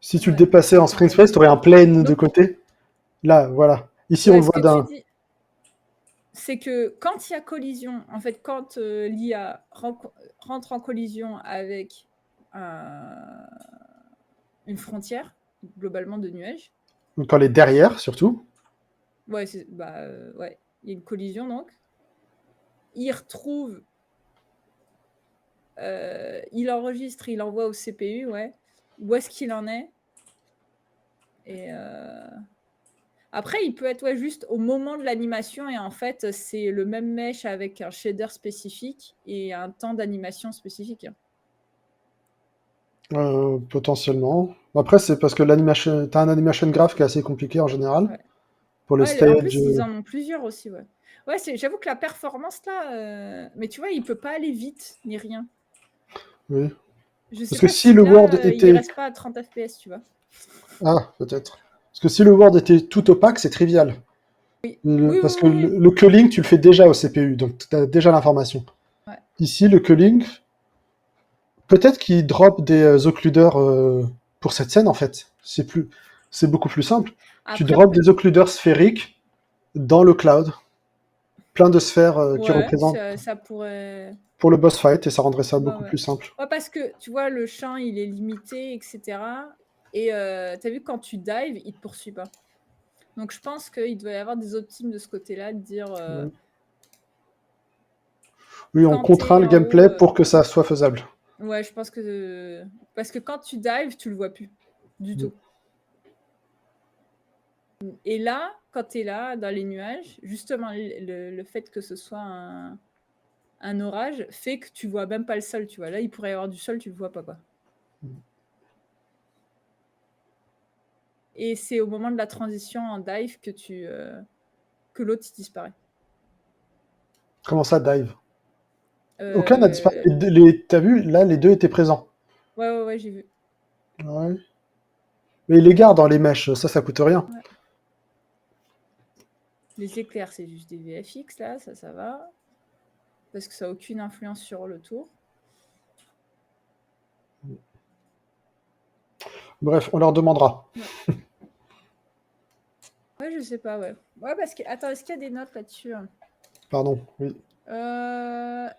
Si tu le Ouais. dépassais en Attends, Spring vas-y. Space, tu aurais un plane de Donc, côté. Là, voilà. Ici, on ouais, le ce voit que tu d'un. dis, c'est que quand il y a collision, en fait, quand l'IA rentre en collision avec une frontière, globalement de nuages, Quand elle est derrière, surtout. ouais, ouais, il y a une collision donc, il retrouve, il enregistre, il envoie au CPU, ouais, où est-ce qu'il en est, et après, il peut être ouais, juste au moment de l'animation, et en fait, c'est le même mesh avec un shader spécifique et un temps d'animation spécifique. Hein. Potentiellement. Après, c'est parce que l'animation, t'as un animation graph qui est assez compliqué en général. Ouais. Pour les Ouais, en stages. plus, ils en ont plusieurs aussi, ouais. Ouais, j'avoue que la performance là, mais tu vois, il peut pas aller vite ni rien. Oui. Je sais Parce que pas si si le Word là, il était. reste pas à 30 FPS, tu vois. Ah, peut-être. Parce que si le Word était tout opaque, c'est trivial. Oui, oui, Parce que oui, oui. le culling, tu le fais déjà au CPU, donc tu as déjà l'information. ici, le culling, peut-être qu'il drop des occluders pour cette scène, en fait. C'est beaucoup plus simple. Tu Après, drops des occluders sphériques dans le cloud, plein de sphères qui ouais, représentent ça pourrait. pour le boss fight, et ça rendrait ça Ouais, beaucoup ouais. plus simple. Ouais, parce que tu vois, le champ, il est limité, etc. Et t'as vu, quand tu dives, il te poursuit pas. Donc je pense qu'il doit y avoir des optimes de ce côté-là, de dire Oui, on quand contraint t'es le en haut. gameplay pour que ça soit faisable. Ouais, je pense que. Parce que quand tu dives, tu le vois plus du Mm. tout. Et là, quand tu es là, dans les nuages, justement, le fait que ce soit un orage fait que tu vois même pas le sol, tu vois. Là, il pourrait y avoir du sol, tu le vois pas, quoi. Et c'est au moment de la transition en dive que l'autre il disparaît. Comment ça, dive? Aucun n'a disparu. Euh, T'as vu, là, les deux étaient présents. Ouais, j'ai vu. Ouais. Mais les garde dans les mèches, ça coûte rien. Ouais. Les éclairs, c'est juste des VFX, là, ça va. Parce que ça n'a aucune influence sur le tour. Bref, on leur demandera. Ouais, je sais pas, ouais. Ouais, parce que. Attends, est-ce qu'il y a des notes là-dessus? Pardon, oui.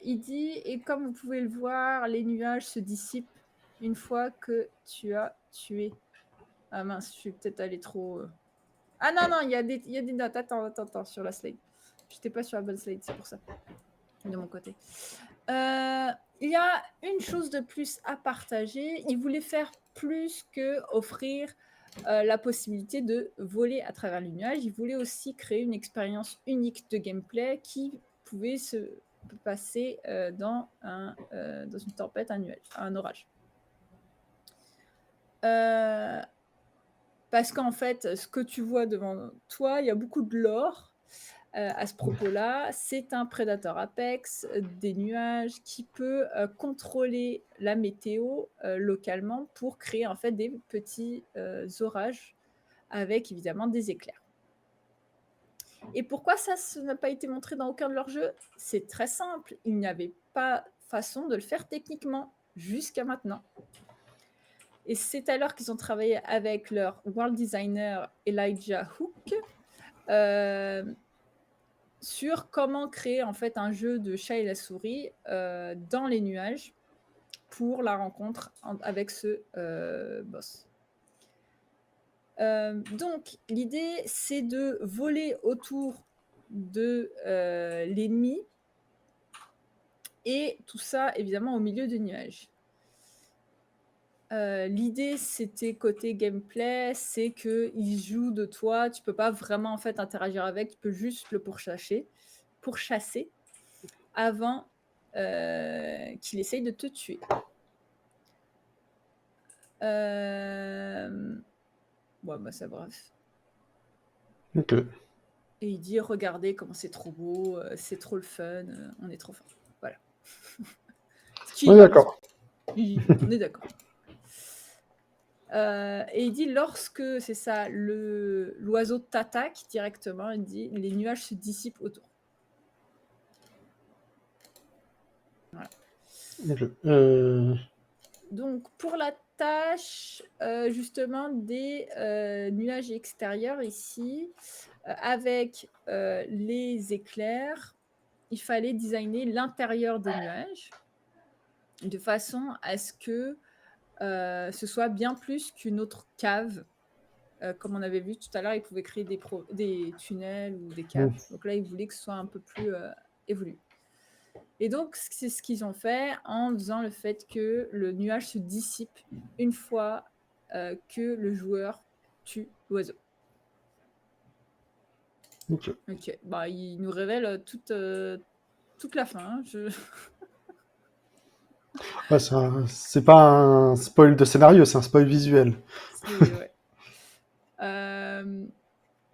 Il dit, et comme vous pouvez le voir, les nuages se dissipent une fois que tu as tué. Ah mince, je suis peut-être allé trop. Ah non, il y a des notes. Attends, sur la slide. J'étais pas sur la bonne slide, c'est pour ça. De mon côté. Il y a une chose de plus à partager. Il voulait faire plus que offrir la possibilité de voler à travers les nuages. Il voulait aussi créer une expérience unique de gameplay qui pouvait se passer dans une tempête, un orage. Parce qu'en fait, ce que tu vois devant toi, il y a beaucoup de lore à ce propos-là. C'est un prédateur apex des nuages qui peut contrôler la météo localement pour créer en fait des petits orages avec évidemment des éclairs. Et pourquoi ça n'a pas été montré dans aucun de leurs jeux? C'est très simple, il n'y avait pas façon de le faire techniquement jusqu'à maintenant. Et c'est alors qu'ils ont travaillé avec leur world designer Elijah Hook sur comment créer en fait un jeu de chat et la souris dans les nuages pour la rencontre avec ce boss. Donc l'idée c'est de voler autour de l'ennemi et tout ça évidemment au milieu des nuages. L'idée c'était côté gameplay, c'est qu'il joue de toi, tu peux pas vraiment en fait interagir avec, tu peux juste le pourchasser avant qu'il essaye de te tuer. Ouais, bah c'est bref. Ok. Et il dit regardez comment c'est trop beau, c'est trop le fun, on est trop fort. Voilà. Ce qui On est d'accord. on est d'accord. Et il dit lorsque c'est ça, l'oiseau t'attaque directement, il dit les nuages se dissipent autour. Voilà. Ok. Donc pour la tâche justement des nuages extérieurs ici, avec les éclairs, il fallait designer l'intérieur des nuages de façon à ce que ce soit bien plus qu'une autre cave. Comme on avait vu tout à l'heure, ils pouvaient créer des tunnels ou des caves. Donc là, ils voulaient que ce soit un peu plus évolué. Et donc, c'est ce qu'ils ont fait en faisant le fait que le nuage se dissipe une fois que le joueur tue l'oiseau. Ok. Ok, bah, il nous révèle toute la fin. Hein. Ouais, c'est pas un spoil de scénario, c'est un spoil visuel. Ouais.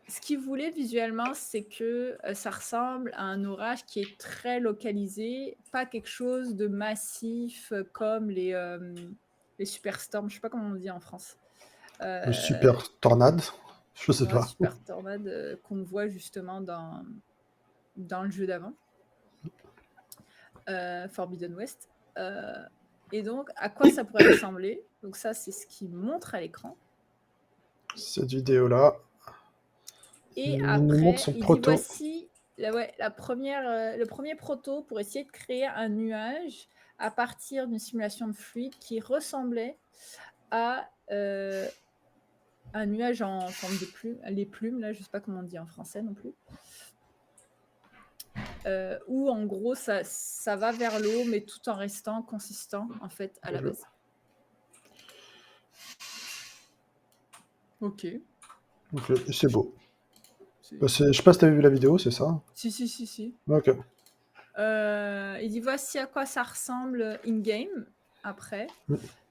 Ce qu'il voulait visuellement, c'est que ça ressemble à un orage qui est très localisé, pas quelque chose de massif comme les superstorms, je sais pas comment on dit en France. Le Euh, super tornade, je sais ouais, pas. super tornade qu'on voit justement dans le jeu d'avant. Forbidden West. Et donc, à quoi ça pourrait ressembler? Donc ça, c'est ce qu'il montre à l'écran. Cette vidéo-là. Et Il nous montre après, son il dit proto. voici le premier proto pour essayer de créer un nuage à partir d'une simulation de fluide qui ressemblait à un nuage en forme de plume, les plumes, là, je sais pas comment on dit en français non plus. Où en gros ça va vers le haut, mais tout en restant consistant en fait à la base. Ok. Ok, et c'est beau. Bah, je sais pas si t'avais vu la vidéo, c'est ça? Si. Ok. Il dit voici à quoi ça ressemble in-game après.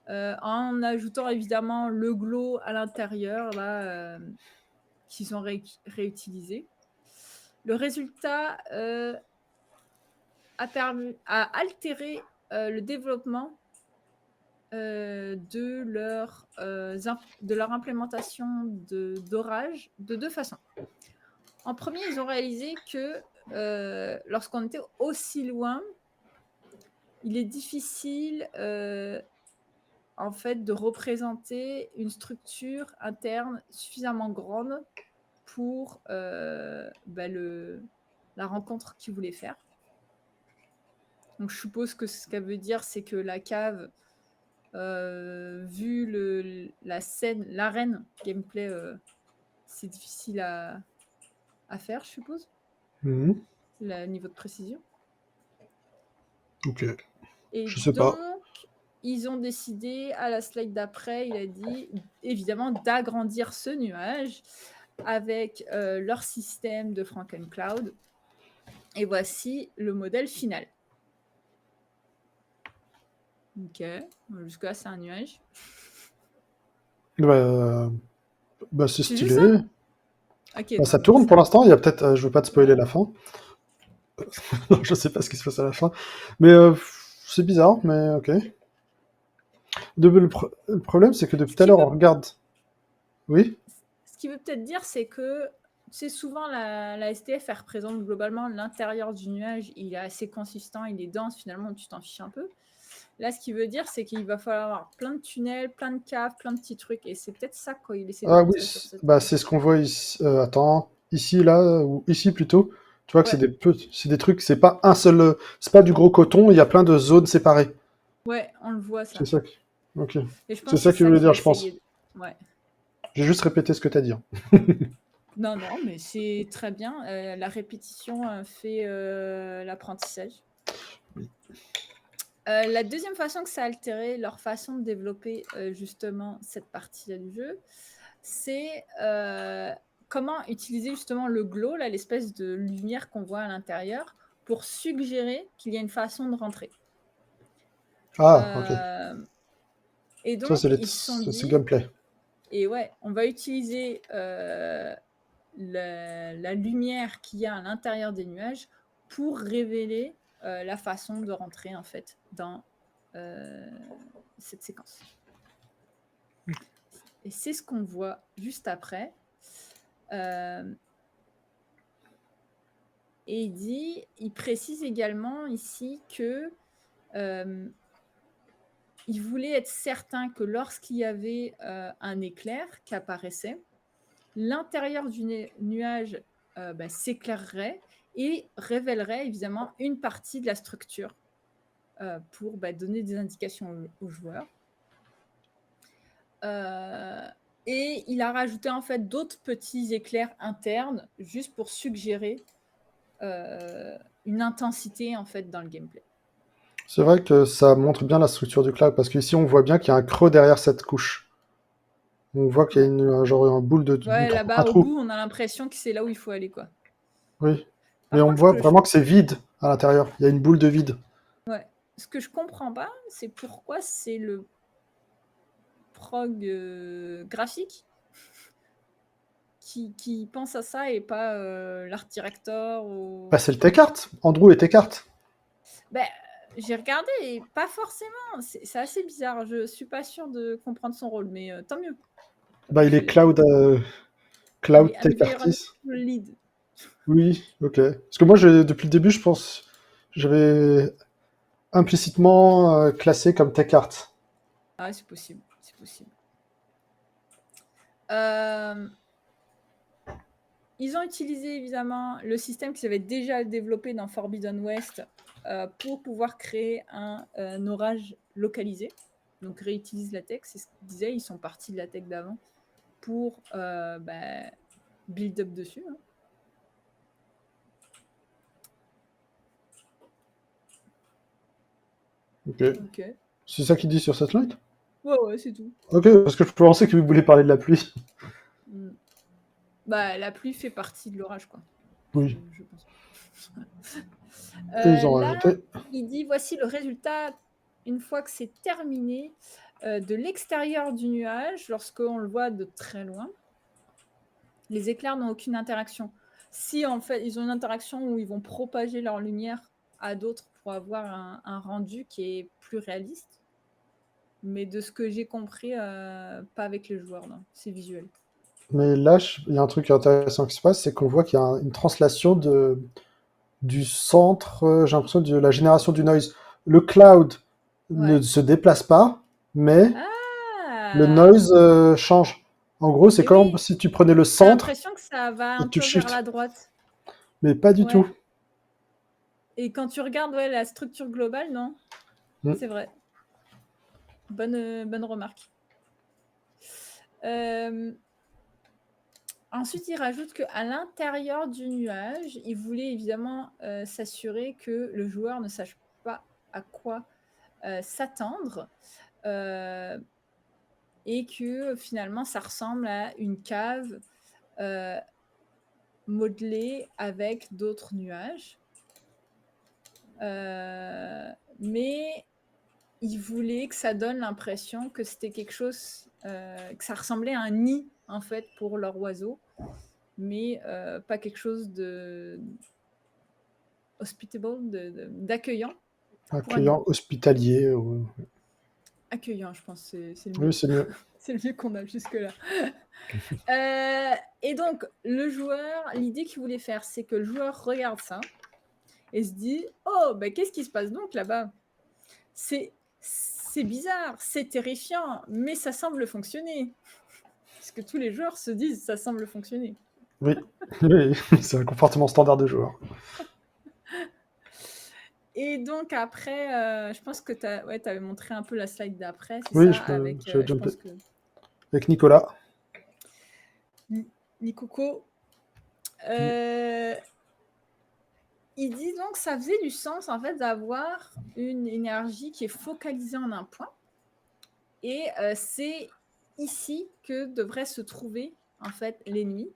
En ajoutant évidemment le glow à l'intérieur là qu'ils ont réutilisé. Le résultat a altéré le développement de leur implémentation d'orage de deux façons. En premier, ils ont réalisé que lorsqu'on était aussi loin, il est difficile en fait de représenter une structure interne suffisamment grande pour la rencontre qu'ils voulaient faire. Donc je suppose que ce qu'elle veut dire, c'est que la cave, vu la scène, l'arène gameplay, c'est difficile à faire, je suppose. Le niveau de précision. Ok. Et Je sais donc, pas. ils ont décidé, à la slide d'après, il a dit, évidemment, d'agrandir ce nuage avec leur système de Frankencloud. Et voici le modèle final. Ok, jusque-là, c'est un nuage. Bah c'est C'est juste stylé. ça? Ok, Bah, ça donc tourne ça... pour l'instant. Il y a peut-être. Je veux pas te spoiler Ouais. la fin. Non, je sais pas ce qui se passe à la fin. Mais c'est bizarre, mais ok. Le problème, c'est que depuis Ce tout à qui l'heure, on veut, regarde. Oui? ce qui veut peut-être dire, c'est que c'est souvent la STF, elle représente globalement l'intérieur du nuage. Il est assez consistant, il est dense, finalement, tu t'en fiches un peu. Là, ce qui veut dire, c'est qu'il va falloir avoir plein de tunnels, plein de caves, plein de petits trucs. Et c'est peut-être ça qu'il essaie de Ah oui, montrer sur cette... bah, c'est ce qu'on voit ici. Attends, ici, là, ou ici plutôt. Tu vois que Ouais. c'est des trucs, c'est pas un seul. C'est pas du gros coton, il y a plein de zones séparées. Ouais, on le voit, C'est ça. ça. Ok. Et je C'est pense que ça c'est qu'il ça voulait qu'il dire, a je pense. essayé. Ouais. J'ai juste répété ce que t'as dit, hein. Non, mais c'est très bien. La répétition fait l'apprentissage. La deuxième façon que ça a altéré leur façon de développer justement cette partie-là du jeu, c'est comment utiliser justement le glow, là, l'espèce de lumière qu'on voit à l'intérieur, pour suggérer qu'il y a une façon de rentrer. Ah, ok. Et Ça, donc, ils se sont c'est dit, gameplay. et ouais, on va utiliser la lumière qu'il y a à l'intérieur des nuages pour révéler la façon de rentrer en fait dans cette séquence. Et c'est ce qu'on voit juste après. Et il précise également ici que il voulait être certain que lorsqu'il y avait un éclair qui apparaissait, l'intérieur du nuage s'éclairerait et révélerait évidemment une partie de la structure pour donner des indications aux joueurs. Et il a rajouté en fait d'autres petits éclairs internes juste pour suggérer une intensité en fait dans le gameplay. C'est vrai que ça montre bien la structure du cloud, parce qu'ici, on voit bien qu'il y a un creux derrière cette couche. On voit qu'il y a genre un boule de... Ouais, un là-bas au trou. bout, on a l'impression que c'est là où il faut aller, quoi. Oui. Mais Par on contre, voit vraiment que c'est vide à l'intérieur. Il y a une boule de vide. ce que je comprends pas, c'est pourquoi c'est le prog graphique qui pense à ça et pas l'art director ou... Bah, c'est le Tech Art. Andrew et Tech Art. Ben, j'ai regardé et pas forcément. C'est assez bizarre. Je suis pas sûre de comprendre son rôle, mais tant mieux. Bah, il est Il est Cloud Tech environmental Artist. lead. Oui, ok. Parce que moi, depuis le début, je pense, j'avais implicitement classé comme tech art. Ah, c'est possible, c'est possible. Euh, Ils ont utilisé évidemment le système qu'ils avaient déjà développé dans Forbidden West pour pouvoir créer un orage localisé. Donc réutilise la tech, c'est ce qu'ils disaient, ils sont partis de la tech d'avant pour build up dessus. Hein. Ok. Ok. C'est ça qu'il dit sur cette slide? Ouais, c'est tout. Ok, parce que je pensais que vous vouliez parler de la pluie. Mm. Bah, la pluie fait partie de l'orage, quoi. Oui. Je pense. Et ils ont Là, rajouté. il dit voici le résultat une fois que c'est terminé de l'extérieur du nuage, lorsqu'on le voit de très loin. Les éclairs n'ont aucune interaction. Si en fait ils ont une interaction où ils vont propager leur lumière à d'autres pour avoir un rendu qui est plus réaliste, mais de ce que j'ai compris, pas avec les joueurs, non, c'est visuel. Mais là, il y a un truc intéressant qui se passe, c'est qu'on voit qu'il y a une translation du centre, j'ai l'impression, de la génération du noise. Le cloud ne Ouais. se déplace pas, mais le Ah. noise change. En gros, c'est Et comme oui, si tu prenais le t'as centre l'impression que ça va et un que tu peu vers shift. la droite. Mais pas du tout. Ouais. Et quand tu regardes la structure globale, non, Mm. c'est vrai. Bonne remarque. Ensuite, il rajoute qu'à l'intérieur du nuage, il voulait évidemment s'assurer que le joueur ne sache pas à quoi s'attendre et que finalement, ça ressemble à une cave modelée avec d'autres nuages. Mais il voulait que ça donne l'impression que c'était quelque chose, que ça ressemblait à un nid en fait pour leur oiseau, mais pas quelque chose de hospitable, d'accueillant pour un Accueillant, humain. hospitalier. Accueillant, je pense, c'est le Oui, mieux. c'est mieux. C'est le mieux qu'on a jusque-là. Et donc, le joueur, l'idée qu'il voulait faire, c'est que le joueur regarde ça et se dit « Oh, bah, qu'est-ce qui se passe donc là-bas ?» C'est bizarre, c'est terrifiant, mais ça semble fonctionner. Parce que tous les joueurs se disent « Ça semble fonctionner. » Oui, oui, c'est un comportement standard de joueur. Et donc après, je pense que tu avais montré un peu la slide d'après, c'est Oui, ça, avec, je je jumpé. pense que Avec Nicolas. Nikoko. Mm. Il dit donc que ça faisait du sens en fait d'avoir une énergie qui est focalisée en un point. Et c'est ici que devrait se trouver en fait l'ennemi.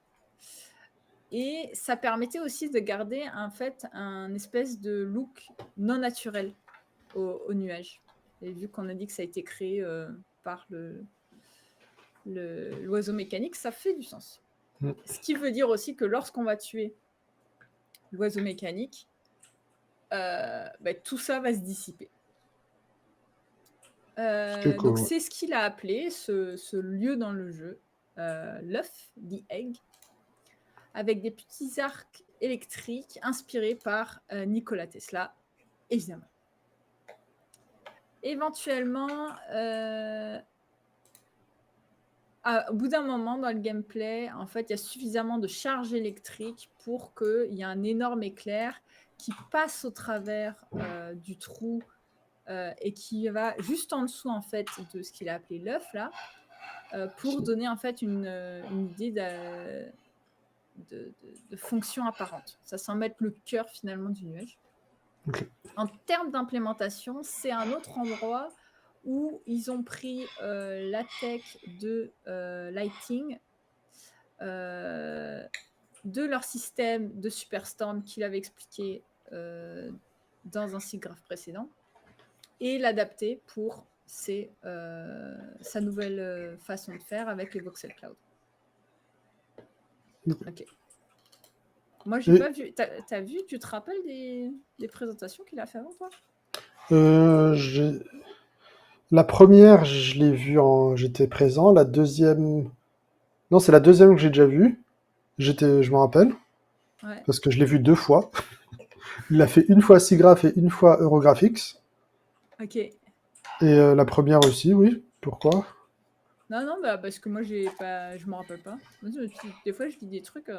Et ça permettait aussi de garder en fait un espèce de look non naturel au nuage. Et vu qu'on a dit que ça a été créé par l'oiseau mécanique, ça fait du sens. Mm. Ce qui veut dire aussi que lorsqu'on va tuer l'oiseau mécanique, tout ça va se dissiper. Donc c'est ce qu'il a appelé ce lieu dans le jeu, l'œuf, the egg, avec des petits arcs électriques inspirés par Nikola Tesla, évidemment. Éventuellement, au bout d'un moment dans le gameplay, en fait, il y a suffisamment de charge électrique pour qu'il y ait un énorme éclair qui passe au travers du trou et qui va juste en dessous en fait de ce qu'il a appelé l'œuf là, pour donner en fait une idée de fonction apparente. Ça semble être le cœur finalement du nuage. Okay. En termes d'implémentation, c'est un autre endroit où ils ont pris la tech de lighting de leur système de Superstorm qu'il avait expliqué dans un SIGGRAPH précédent et l'adapter pour sa nouvelle façon de faire avec les Voxel Cloud. Ok. Moi, j'ai pas vu. T'as vu, tu te rappelles des présentations qu'il a fait avant toi? La première, je l'ai vue j'étais présent. La deuxième, non, c'est la deuxième que j'ai déjà vue. Je me rappelle, Ouais. parce que je l'ai vue 2 fois. Il l'a fait une fois SIGGRAPH et une fois Eurographics. Ok. Et la première aussi, oui. Pourquoi? Non, non, bah, parce que moi, je me rappelle pas. Des fois, je dis des trucs.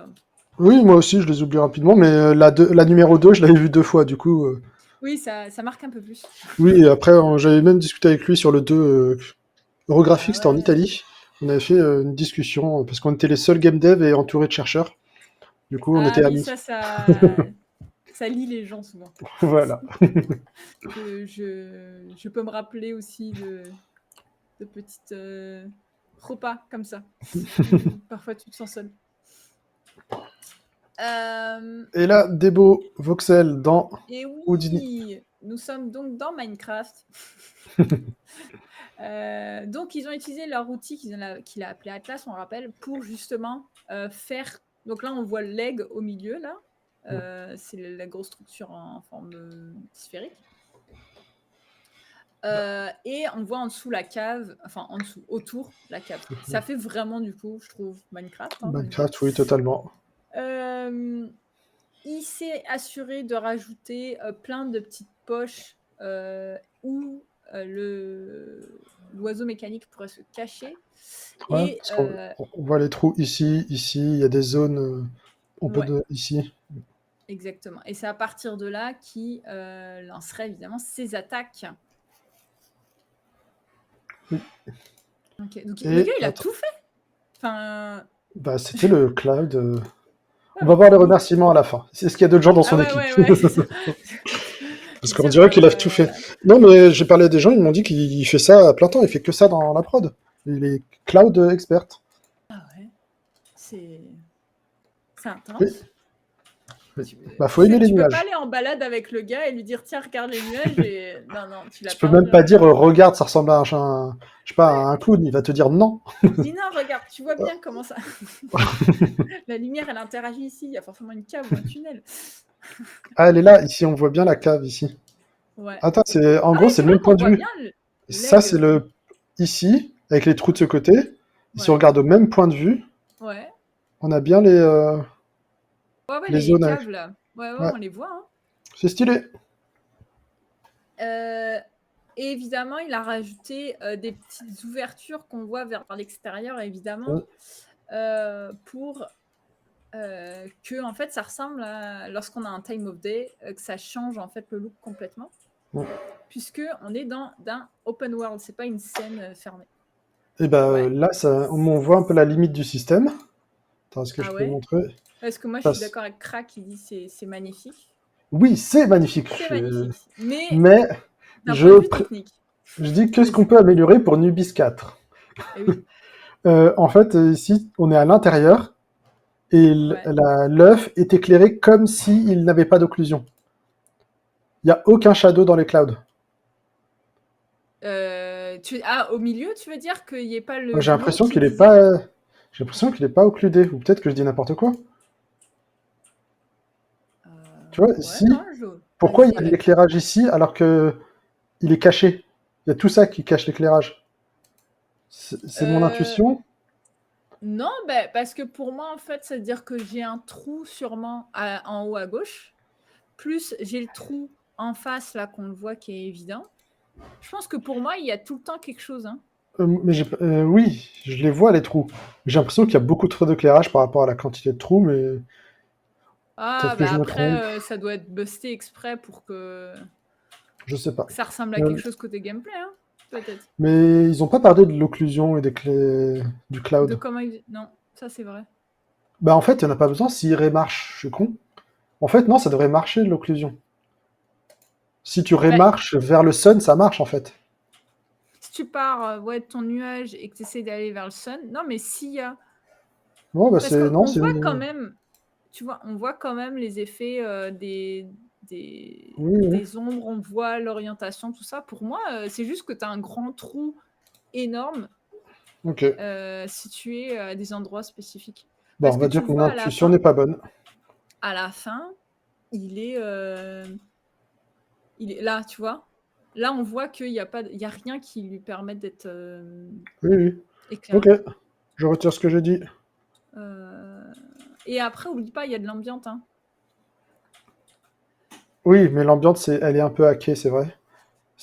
Oui, moi aussi, je les oublie rapidement, mais la numéro 2, je l'avais vue 2 fois, du coup. Oui, ça marque un peu plus. Oui, et après, j'avais même discuté avec lui sur le 2. Eurographique, Ah c'était en ouais. Italie. On avait fait une discussion, parce qu'on était les seuls game dev et entourés de chercheurs. Du coup, on Ah était oui, amis. ça lie les gens souvent. Voilà. Je peux me rappeler aussi de petites repas comme ça, où parfois tu te sens seul. Et là, Debo Voxel dans Et Houdini. oui, nous sommes donc dans Minecraft. Donc, ils ont utilisé leur outil qu'il a appelé Atlas, on rappelle, pour justement faire. Donc là, on voit l'egg au milieu, là. C'est la grosse structure en forme sphérique. Et on voit en dessous la cave, enfin en dessous, autour la cave. Ça fait vraiment, du coup, je trouve, Minecraft, hein, je veux dire. Minecraft, oui, totalement. Il s'est assuré de rajouter plein de petites poches où l'oiseau mécanique pourrait se cacher. Ouais, Et parce qu'on voit les trous ici, ici, il y a des zones, on peut ouais, ici. exactement. Et c'est à partir de là qu'il lancerait évidemment ses attaques. Oui. Ok. Donc le Et gars, il a attends, tout fait. Enfin, bah, c'était le cloud. ouais, On va mais voir les limite. remerciements à la fin. C'est ce qu'il y a d'autres gens dans Ah son ouais, équipe. ouais, ouais, c'est ça. Parce Je qu'on sais dirait pas, qu'il a tout fait. Non, mais j'ai parlé à des gens, ils m'ont dit qu'il fait ça à plein temps, il fait que ça dans la prod. Il est cloud expert. Ah ouais, c'est Oui, intense. oui. Bah, faut aimer les Tu peux pas nuages. aller en balade avec le gars et lui dire tiens regarde les nuages et non non tu l'as Tu peux même perdu pas hein. dire regarde, ça ressemble à je sais pas, à Ouais. un clown. Il va te dire non. Mais non regarde tu vois bien comment ça la lumière elle interagit ici il y a forcément une cave ou un tunnel. Ah, elle est là. Ici, on voit bien la cave ici. Ouais. Attends, en Ah gros, ouais c'est c'est le vrai même point qu'on de voit vue. bien Ça, l'aigle. c'est le ici, avec les trous de ce côté. Et si on Ouais regarde au même point de vue, ouais on a bien ouais ouais les les zones. caves là ouais ouais Ouais, on les voit hein. c'est stylé. Euh, et évidemment il a rajouté des petites ouvertures qu'on voit vers l'extérieur évidemment pour que en fait ça ressemble à lorsqu'on a un time of day, que ça change en fait le look complètement, Ouais. puisque on est dans d'un open world, c'est pas une scène fermée. Et ben Ouais. là, on voit un peu la limite du système. Attends, est-ce que Ah je peux ouais. montrer? Parce que moi je suis Parce- d'accord avec Krak qui dit c'est magnifique, Oui, c'est magnifique. c'est magnifique, mais Mais d'un je, point de vue pr- technique. je dis que ce qu'on Vas-y. peut améliorer pour Nubis 4. Et oui. En fait, ici, on est à l'intérieur et Ouais. l'œuf est éclairé comme s'il n'avait pas d'occlusion. Il n'y a aucun shadow dans les clouds. Au milieu, tu veux dire qu'il n'y ait pas Moi, le glow qui disait. j'ai l'impression qu'il est pas occludé. Ou peut-être que je dis n'importe quoi. Tu vois, Ouais, ici, non, pourquoi il y a vas-y. de l'éclairage ici alors que il est caché? Il y a tout ça qui cache l'éclairage. C'est mon Euh, intuition? Non, ben, parce que pour moi, en fait, ça veut dire que j'ai un trou sûrement en haut à gauche, plus j'ai le trou en face, là, qu'on le voit, qui est évident. Je pense que pour moi, il y a tout le temps quelque chose. Hein. Oui, je les vois les trous. J'ai l'impression qu'il y a beaucoup trop d'éclairage par rapport à la quantité de trous, mais Ah, peut-être que bah je me trompe. après, ça doit être busté exprès pour Je sais pas. que ça ressemble à Euh, quelque chose côté gameplay, hein, peut-être. mais ils ont pas parlé de l'occlusion et du De cloud. comment Non, ça c'est vrai. Bah en fait, il n'y en a pas besoin s'il remarche. Je suis con. En fait, non, ça devrait marcher l'occlusion. Si tu Bah, remarches vers le sun, ça marche en fait. si tu pars ouais, de ton nuage et que tu essaies d'aller vers le sun, non, mais s'il y a. Non, bah Parce c'est non, qu'on c'est voit quand même, tu vois, on voit quand même les effets oui, oui. des ombres, on voit l'orientation, tout ça. Pour moi, c'est juste que tu as un grand trou énorme Ok. situé à des endroits spécifiques. Bon, Parce on que va tu dire le que mon vois intuition n'est pas bonne. à la fin, il est là, tu vois. Là, on voit qu'il n'y a, il y a rien qui lui permette d'être Oui, oui. Ok, éclairé. je retire ce que j'ai dit. Et après, oublie pas, il y a de l'ambiance. Hein. Oui, mais l'ambiance, elle est un peu hackée, c'est vrai.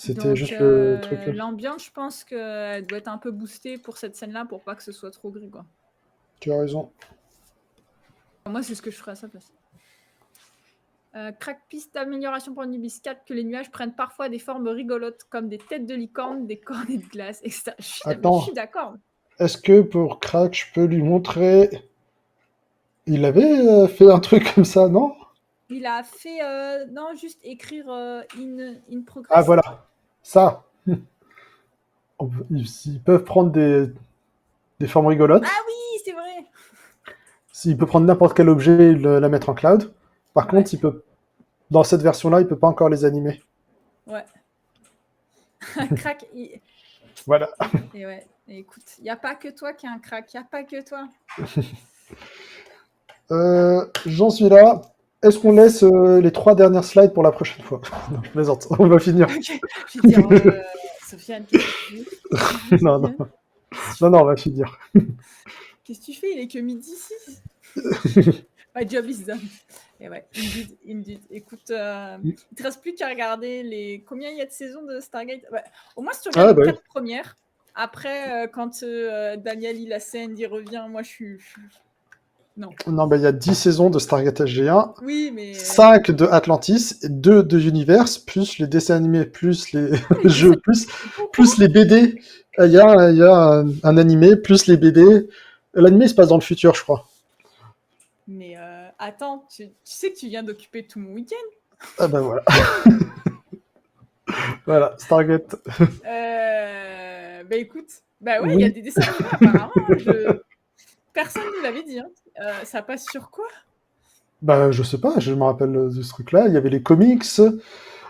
C'était Donc, juste le truc. l'ambiance, je pense qu'elle doit être un peu boostée pour cette scène-là pour pas que ce soit trop gris, quoi. Tu as raison. Moi, c'est ce que je ferais à sa place. Crack piste d'amélioration pour Nubis 4 que les nuages prennent parfois des formes rigolotes comme des têtes de licorne, des cornets de glace, etc. Je suis Attends, d'accord. est-ce que pour Crack, je peux lui montrer... Il avait fait un truc comme ça, non? Il a fait, non, juste écrire in Ah progress. voilà, ça. Ils peuvent prendre des formes rigolotes. Ah oui, c'est vrai. Il peut prendre n'importe quel objet et la mettre en cloud. Par Ouais, contre, dans cette version-là, il peut pas encore les animer. ouais. Crack. Voilà. Et ouais, et écoute, il n'y a pas que toi qui as un crack, il n'y a pas que toi. J'en suis là. Est-ce qu'on laisse les 3 dernières slides pour la prochaine fois? Non, je plaisante. On va finir. Ok, je vais dire, Sofiane, qu'est-ce que tu fais? Non, non. Sofiane, Non, non, on va finir. qu'est-ce que tu fais? Il est que midi 6. My job is done. Et ouais, indeed. Écoute, il te reste plus qu'à regarder combien il y a de saisons de Stargate. Ouais. Au moins, si tu regardes les 4 premières, après, quand Daniel Ilassen y revient, moi, je suis... Non. Non, il y a 10 saisons de Stargate SG1, Oui, mais... 5 de Atlantis, 2 de Universe, plus les dessins animés, plus les jeux, plus les BD. Il y a un animé, plus les BD. L'animé se passe dans le futur, je crois. Mais attends, tu sais que tu viens d'occuper tout mon week-end? Ah ben voilà. Voilà, Stargate. Bah écoute, bah ouais, il y a Oui. des dessins animés apparemment. Personne ne nous l'avait dit. Hein. Ça passe sur quoi? Bah, je sais pas, je me rappelle de ce truc-là. Il y avait les comics,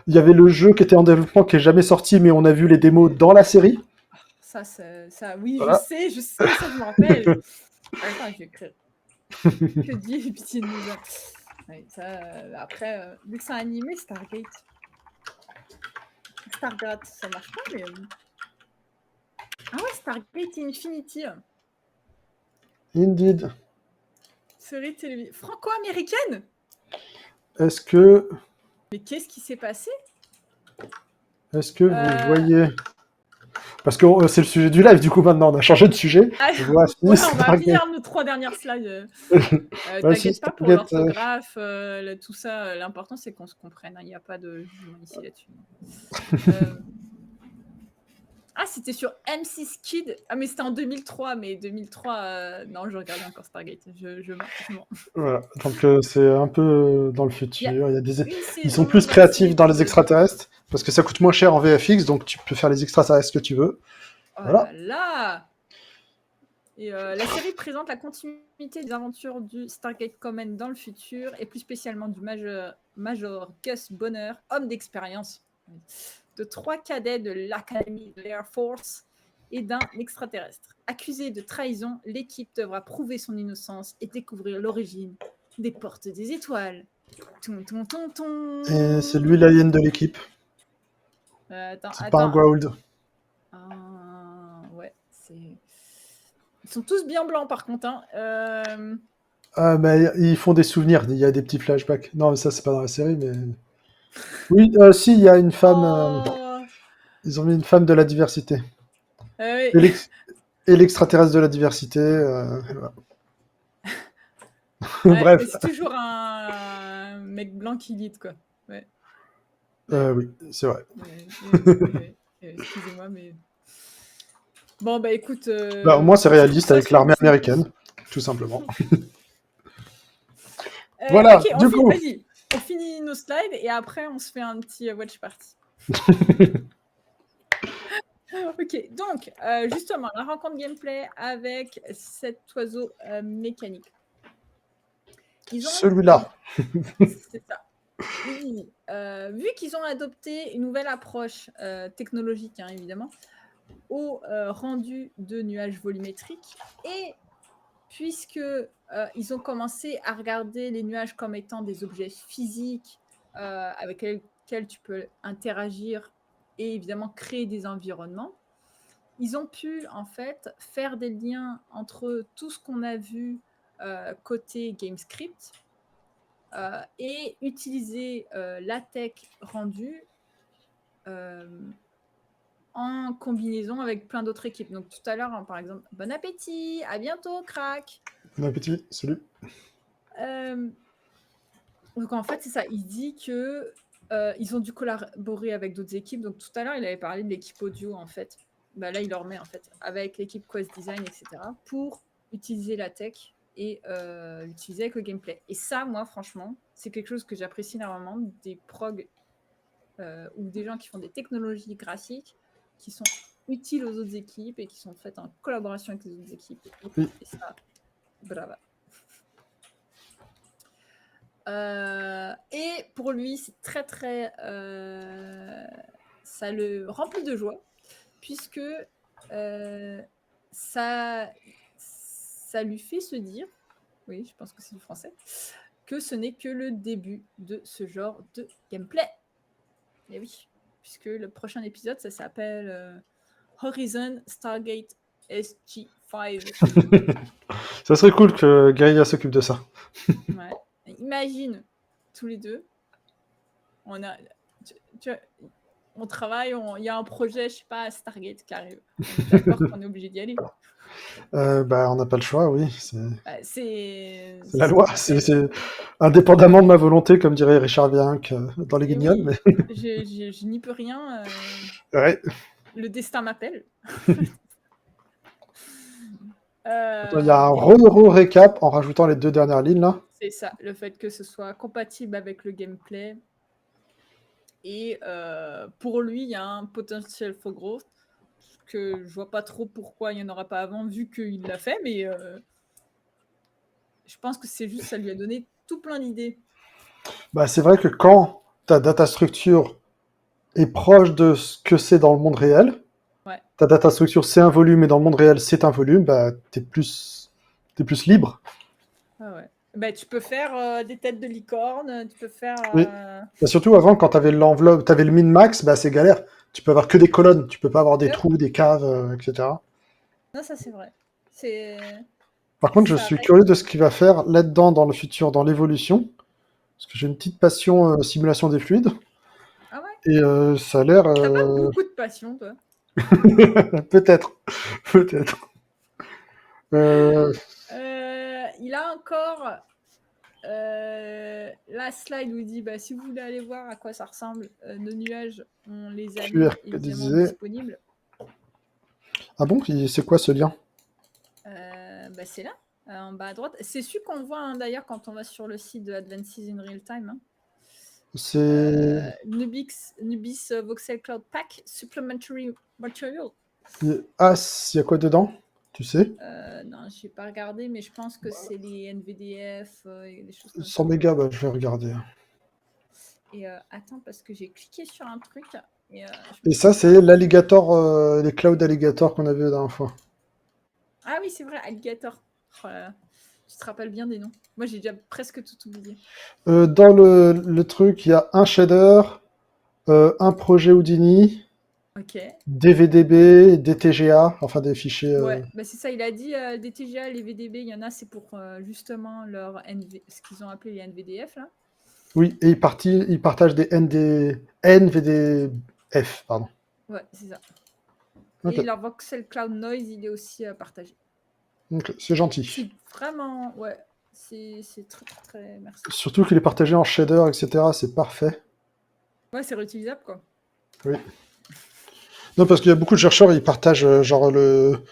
il y avait le jeu qui était en développement qui est jamais sorti, mais on a vu les démos dans la série. Ça, oui, Voilà. je sais, ça je me rappelle. Attends, je vais écrire. Que Dieu ait pitié de nous. Ouais, ça, après, vu que c'est animé, Stargate. Stargate, ça marche pas, mais. Ah ouais, Stargate Infinity. Indeed. Série télévisée. Franco-américaine? Est-ce que Mais qu'est-ce qui s'est passé? vous voyez... Parce que c'est le sujet du live, du coup, maintenant, on a changé de sujet. Ah, Voici ouais, on va Stargate. finir nos 3 dernières slides. Voici T'inquiète pas pour Stargate. l'orthographe, tout ça. L'important, c'est qu'on se comprenne. Il n'y a pas de jugement ici là-dessus. Ah, c'était sur M6 Kid. Ah, mais c'était en 2003. Mais 2003, non, je regardais encore Stargate. Je mens. Voilà. Donc, c'est un peu dans le futur. Ils sont plus Une saison, créatifs dans les extraterrestres, parce que ça coûte moins cher en VFX, donc tu peux faire les extraterrestres que tu veux. Oh Voilà. là là. Et la série présente la continuité des aventures du Stargate Command dans le futur, et plus spécialement du Major Gus Bonner, homme d'expérience, de 3 cadets de l'Académie de l'Air Force et d'un extraterrestre. Accusé de trahison, l'équipe devra prouver son innocence et découvrir l'origine des portes des étoiles. Ton, ton, ton, ton. Et c'est lui l'alien de l'équipe. C'est pas un Attends. Goa'uld. Ouais, c'est... Ils sont tous bien blancs par contre. Ah, mais ils font des souvenirs, il y a des petits flashbacks. Non, mais ça, c'est pas dans la série, mais... Oui, si, il y a une femme... Oh. Ils ont mis une femme de la diversité. Oui. Et l'extraterrestre de la diversité. Voilà. Ouais, Bref. c'est toujours un mec blanc qui lead, quoi. Ouais. Oui, c'est vrai. Excusez-moi, mais... Bon, bah écoute... Au moins, c'est réaliste avec l'armée Disney+. américaine, tout simplement. Voilà, ok, du coup. vas-y. On finit nos slides et après, on se fait un petit watch party. Ok, donc, justement, la rencontre gameplay avec cet oiseau mécanique. Celui-là. C'est ça. Vu qu'ils ont adopté une nouvelle approche technologique, hein, évidemment, au rendu de nuages volumétriques, et puisque ils ont commencé à regarder les nuages comme étant des objets physiques avec lesquels tu peux interagir et évidemment créer des environnements, ils ont pu en fait faire des liens entre tout ce qu'on a vu côté GameScript et utiliser la tech rendue en combinaison avec plein d'autres équipes. Donc tout à l'heure, par exemple, bon appétit, à bientôt, crack. Bon appétit, salut. Donc en fait, c'est ça. Il dit que ils ont dû collaborer avec d'autres équipes. Donc tout à l'heure, il avait parlé de l'équipe audio, en fait. Bah, là, il le remet, en fait, avec l'équipe Quest Design, etc., pour utiliser la tech et l'utiliser avec le gameplay. Et ça, moi, franchement, c'est quelque chose que j'apprécie énormément des progs ou des gens qui font des technologies graphiques qui sont utiles aux autres équipes et qui sont faites en collaboration avec les autres équipes. Oui. Et ça, bravo. Et pour lui, c'est très très... ça le remplit de joie, puisque ça lui fait se dire, oui, je pense que c'est du français, que ce n'est que le début de ce genre de gameplay. Et oui, puisque le prochain épisode, ça s'appelle Horizon Stargate SG5. Ça serait cool que Guerrilla s'occupe de ça. Ouais. Imagine, tous les deux, on a... on travaille, il y a un projet, je sais pas, Stargate qui arrive. On est d'accord qu'on est obligé d'y aller. On n'a pas le choix, oui. C'est la ce loi. qu'on appelle. C'est indépendamment de ma volonté, comme dirait Richard Virenque dans Les Guignols. Oui, mais... je n'y peux rien. Ouais. Le destin m'appelle. Il y a un récap en rajoutant les 2 dernières lignes là. C'est ça, le fait que ce soit compatible avec le gameplay. Et pour lui, il y a un potentiel for growth que je vois pas trop pourquoi il n'y en aura pas avant, vu qu'il l'a fait, mais je pense que c'est juste ça lui a donné tout plein d'idées. C'est vrai que quand ta data structure est proche de ce que c'est dans le monde réel, ouais. Ta data structure c'est un volume et dans le monde réel c'est un volume, t'es plus libre. Ah ouais. Tu peux faire des têtes de licorne, tu peux faire... Oui. Surtout avant, quand t'avais l'enveloppe, t'avais le min-max, c'est galère. Tu peux avoir que des colonnes, tu peux pas avoir des trous, des caves, etc. Non, ça c'est vrai. Par contre, je suis curieux de ce qu'il va faire là-dedans dans le futur, dans l'évolution. Parce que j'ai une petite passion simulation des fluides. Ah ouais? Et ça a l'air... T'as pas beaucoup de passion, toi? Peut-être. Peut-être. Il a encore la slide où il dit si vous voulez aller voir à quoi ça ressemble, nos nuages, on les a mis évidemment disponibles. Ah bon? C'est quoi ce lien? C'est là, en bas à droite. C'est celui qu'on voit d'ailleurs quand on va sur le site de Advances in Real Time. C'est... Nubis Voxel Cloud Pack Supplementary Material. Ah, il y a quoi dedans? Tu sais? Non, je n'ai pas regardé, mais je pense que c'est les NVDF et des choses comme 100 mégas, je vais regarder. Et attends, parce que j'ai cliqué sur un truc. Et ça, c'est l'alligator, les cloud alligator qu'on avait la dernière fois. Ah oui, c'est vrai, alligator. Oh là là. Tu te rappelles bien des noms. Moi, j'ai déjà presque tout oublié. Dans le truc, il y a un shader, un projet Houdini, DVDB, DTGA, enfin des fichiers... Ouais, c'est ça, il a dit des TGA, les VDB, il y en a, c'est pour justement ce qu'ils ont appelé les NVDF, là. Oui, et ils partagent des NVDF, pardon. Ouais, c'est ça. Okay. Et leur Voxel Cloud Noise, il est aussi partagé. Okay, c'est gentil. C'est vraiment, ouais, c'est très, très, très, merci. Surtout qu'il est partagé en shader, etc., c'est parfait. Ouais, c'est réutilisable, quoi. Oui. Non, parce qu'il y a beaucoup de chercheurs, ils partagent genre le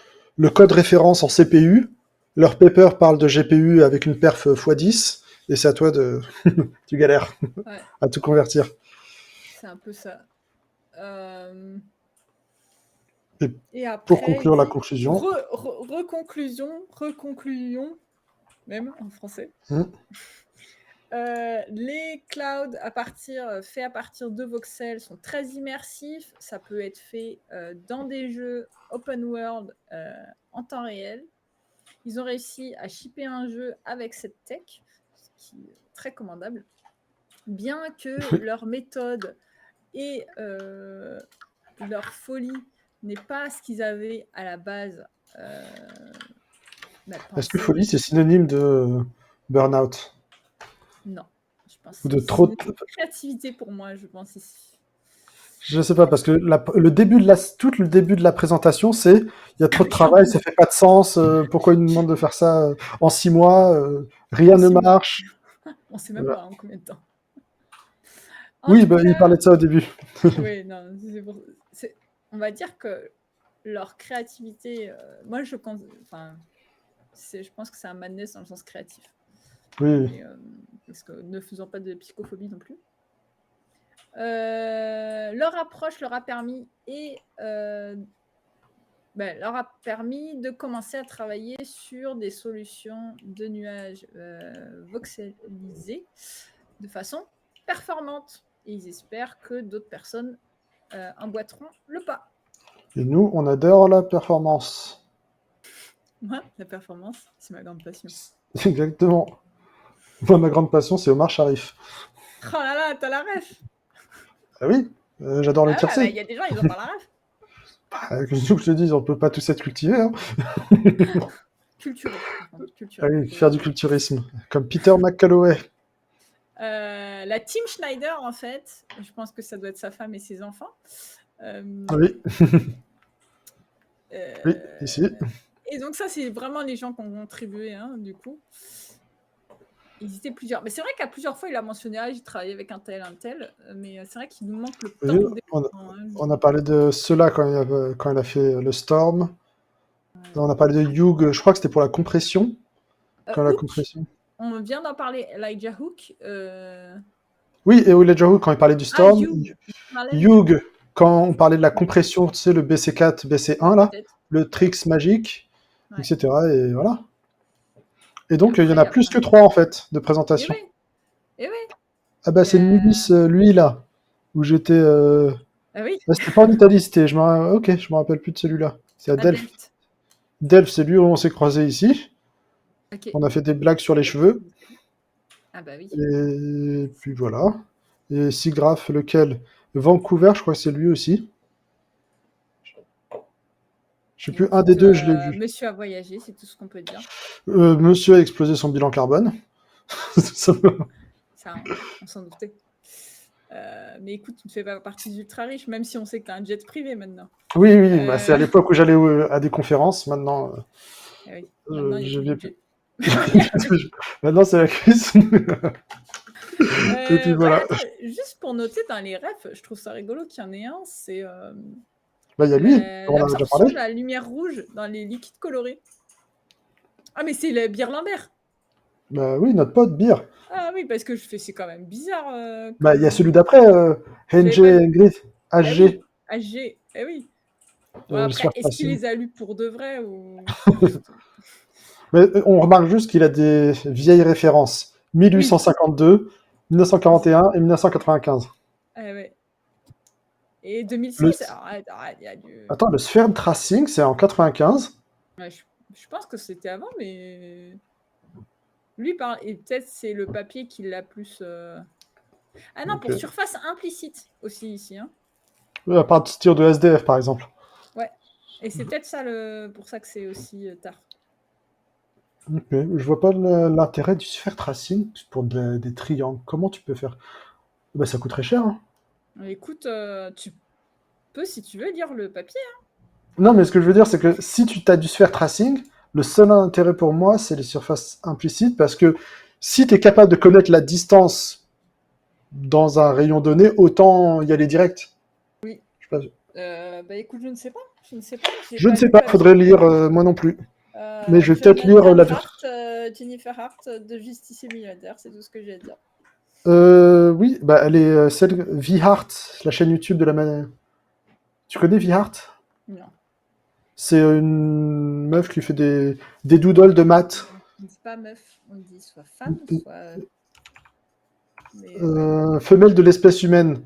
code référence en CPU, leur paper parle de GPU avec une perf x10, et c'est à toi de... tu galères à tout convertir. C'est un peu ça. Et après, pour conclure la conclusion... Reconclusion, même en français. Les clouds faits à partir de voxels sont très immersifs. Ça peut être fait dans des jeux open world en temps réel. Ils ont réussi à shipper un jeu avec cette tech, ce qui est très commandable. Bien que leur méthode et leur folie n'est pas ce qu'ils avaient à la base. Est-ce que folie, c'est synonyme de burn-out? Non, je pense ou de trop de créativité pour moi, je pense ici. Je sais pas, parce que le début de tout le début de la présentation, c'est il y a trop de travail, ça fait pas de sens, pourquoi ils nous demandent de faire ça en 6 mois, rien En ne 6 mois. marche. On sait même Voilà. pas en combien de temps. En Oui, tout bah, il cas, parlait de ça au début. oui, non, on va dire que leur créativité, moi enfin, je pense que c'est un madness dans le sens créatif. Oui. Mais, parce que ne faisons pas de psychophobie non plus. Leur approche leur a permis leur a permis de commencer à travailler sur des solutions de nuages voxelisés de façon performante. Et ils espèrent que d'autres personnes emboîteront le pas. Et nous, on adore la performance. Moi, la performance, c'est ma grande passion. Exactement. Moi, ma grande passion, c'est Omar Sharif. Oh là là, t'as la ref. Ah oui, j'adore le Ah ouais, tiercé. il y a des gens, ils ont pas la ref. Qu'est-ce que je te dis, on peut pas tous être cultivés. Hein. Culturé, par contre, Ah culturé. oui, faire du culturisme, comme Peter McCalloway. La team Schneider, en fait, je pense que ça doit être sa femme et ses enfants. Oui. Oui, ici. Et donc ça, c'est vraiment les gens qui ont contribué, hein, du coup. Ils étaient plusieurs. Mais c'est vrai qu'à plusieurs fois, il a mentionné, ah, j'ai travaillé avec un tel. Mais c'est vrai qu'il nous manque le temps de développement. On a parlé de cela quand il a fait le Storm. Ouais. On a parlé de Hugh, je crois que c'était pour la compression. La Hook, compression. on vient d'en parler, Elijah Hook. Oui, et Elijah Hook, quand il parlait du Storm. Hugh, quand on parlait de la compression, tu sais, le BC4, BC1, là, le Trix magique, ouais. etc. Et voilà. Et donc, il y en a plus que 3, en fait, de présentations. Et oui. Ah bah, c'est Nubis, lui, là, où j'étais... Ah oui. Bah, c'était pas en Italie, c'était... Ok, je me rappelle plus de celui-là. C'est à Delft. Delft, c'est lui où on s'est croisés ici. Okay. On a fait des blagues sur les cheveux. Ah bah oui. Et puis voilà. Et Sigraph, lequel? Vancouver, je crois que c'est lui aussi. Je sais plus, un des deux, je l'ai vu. Monsieur a voyagé, c'est tout ce qu'on peut dire. Monsieur a explosé son bilan carbone. Ça, on s'en doutait. Mais écoute, tu ne fais pas partie des ultra riches, même si on sait que tu as un jet privé maintenant. Oui, bah, c'est à l'époque où j'allais à des conférences. Maintenant, oui. Maintenant il y a plus. Maintenant, c'est la crise. Et puis voilà. Attends, juste pour noter dans les refs, je trouve ça rigolo qu'il y en ait un, c'est bah, y a lui, l'absorption de la lumière rouge dans les liquides colorés. Ah, mais c'est le Beer Lambert. Bah oui, notre pote Beer. Ah oui, parce que c'est quand même bizarre. Bah, il y a celui d'après, NG Ingrid, HG. HG, eh oui. Bon, après, est-ce qu'il les a lus pour de vrai ou... Mais on remarque juste qu'il a des vieilles références. 1852, 1941 et 1995. Ouais. Et 2006, arrête, il y a du... Attends, le Sphere Tracing, c'est en 95. Ouais, je pense que c'était avant, mais... Lui, et peut-être c'est le papier qui l'a plus... Ah non, pour surface implicite aussi ici. Hein. À partir de SDF, par exemple. Ouais. Et c'est peut-être ça pour ça que c'est aussi tard. Ok. Je vois pas l'intérêt du Sphere Tracing pour des triangles. Comment tu peux faire? Bah, ça coûterait cher. Hein. Écoute, tu peux, si tu veux, lire le papier. Hein. Non, mais ce que je veux dire, c'est que si tu as du Sphere Tracing, le seul intérêt pour moi, c'est les surfaces implicites, parce que si tu es capable de connaître la distance dans un rayon donné, autant y aller direct. Oui. Bah écoute, je ne sais pas. Je ne sais pas, faudrait lire, moi non plus. Mais je vais peut-être lire la Jennifer Hart de Justice et Milliardaire, c'est tout ce que j'ai à dire. Oui, bah elle est celle V-Hart, la chaîne YouTube de la... Tu connais V-Hart? Non. C'est une meuf qui fait des doodles de maths. On dit pas meuf, on dit soit femme, soit... femelle de l'espèce humaine.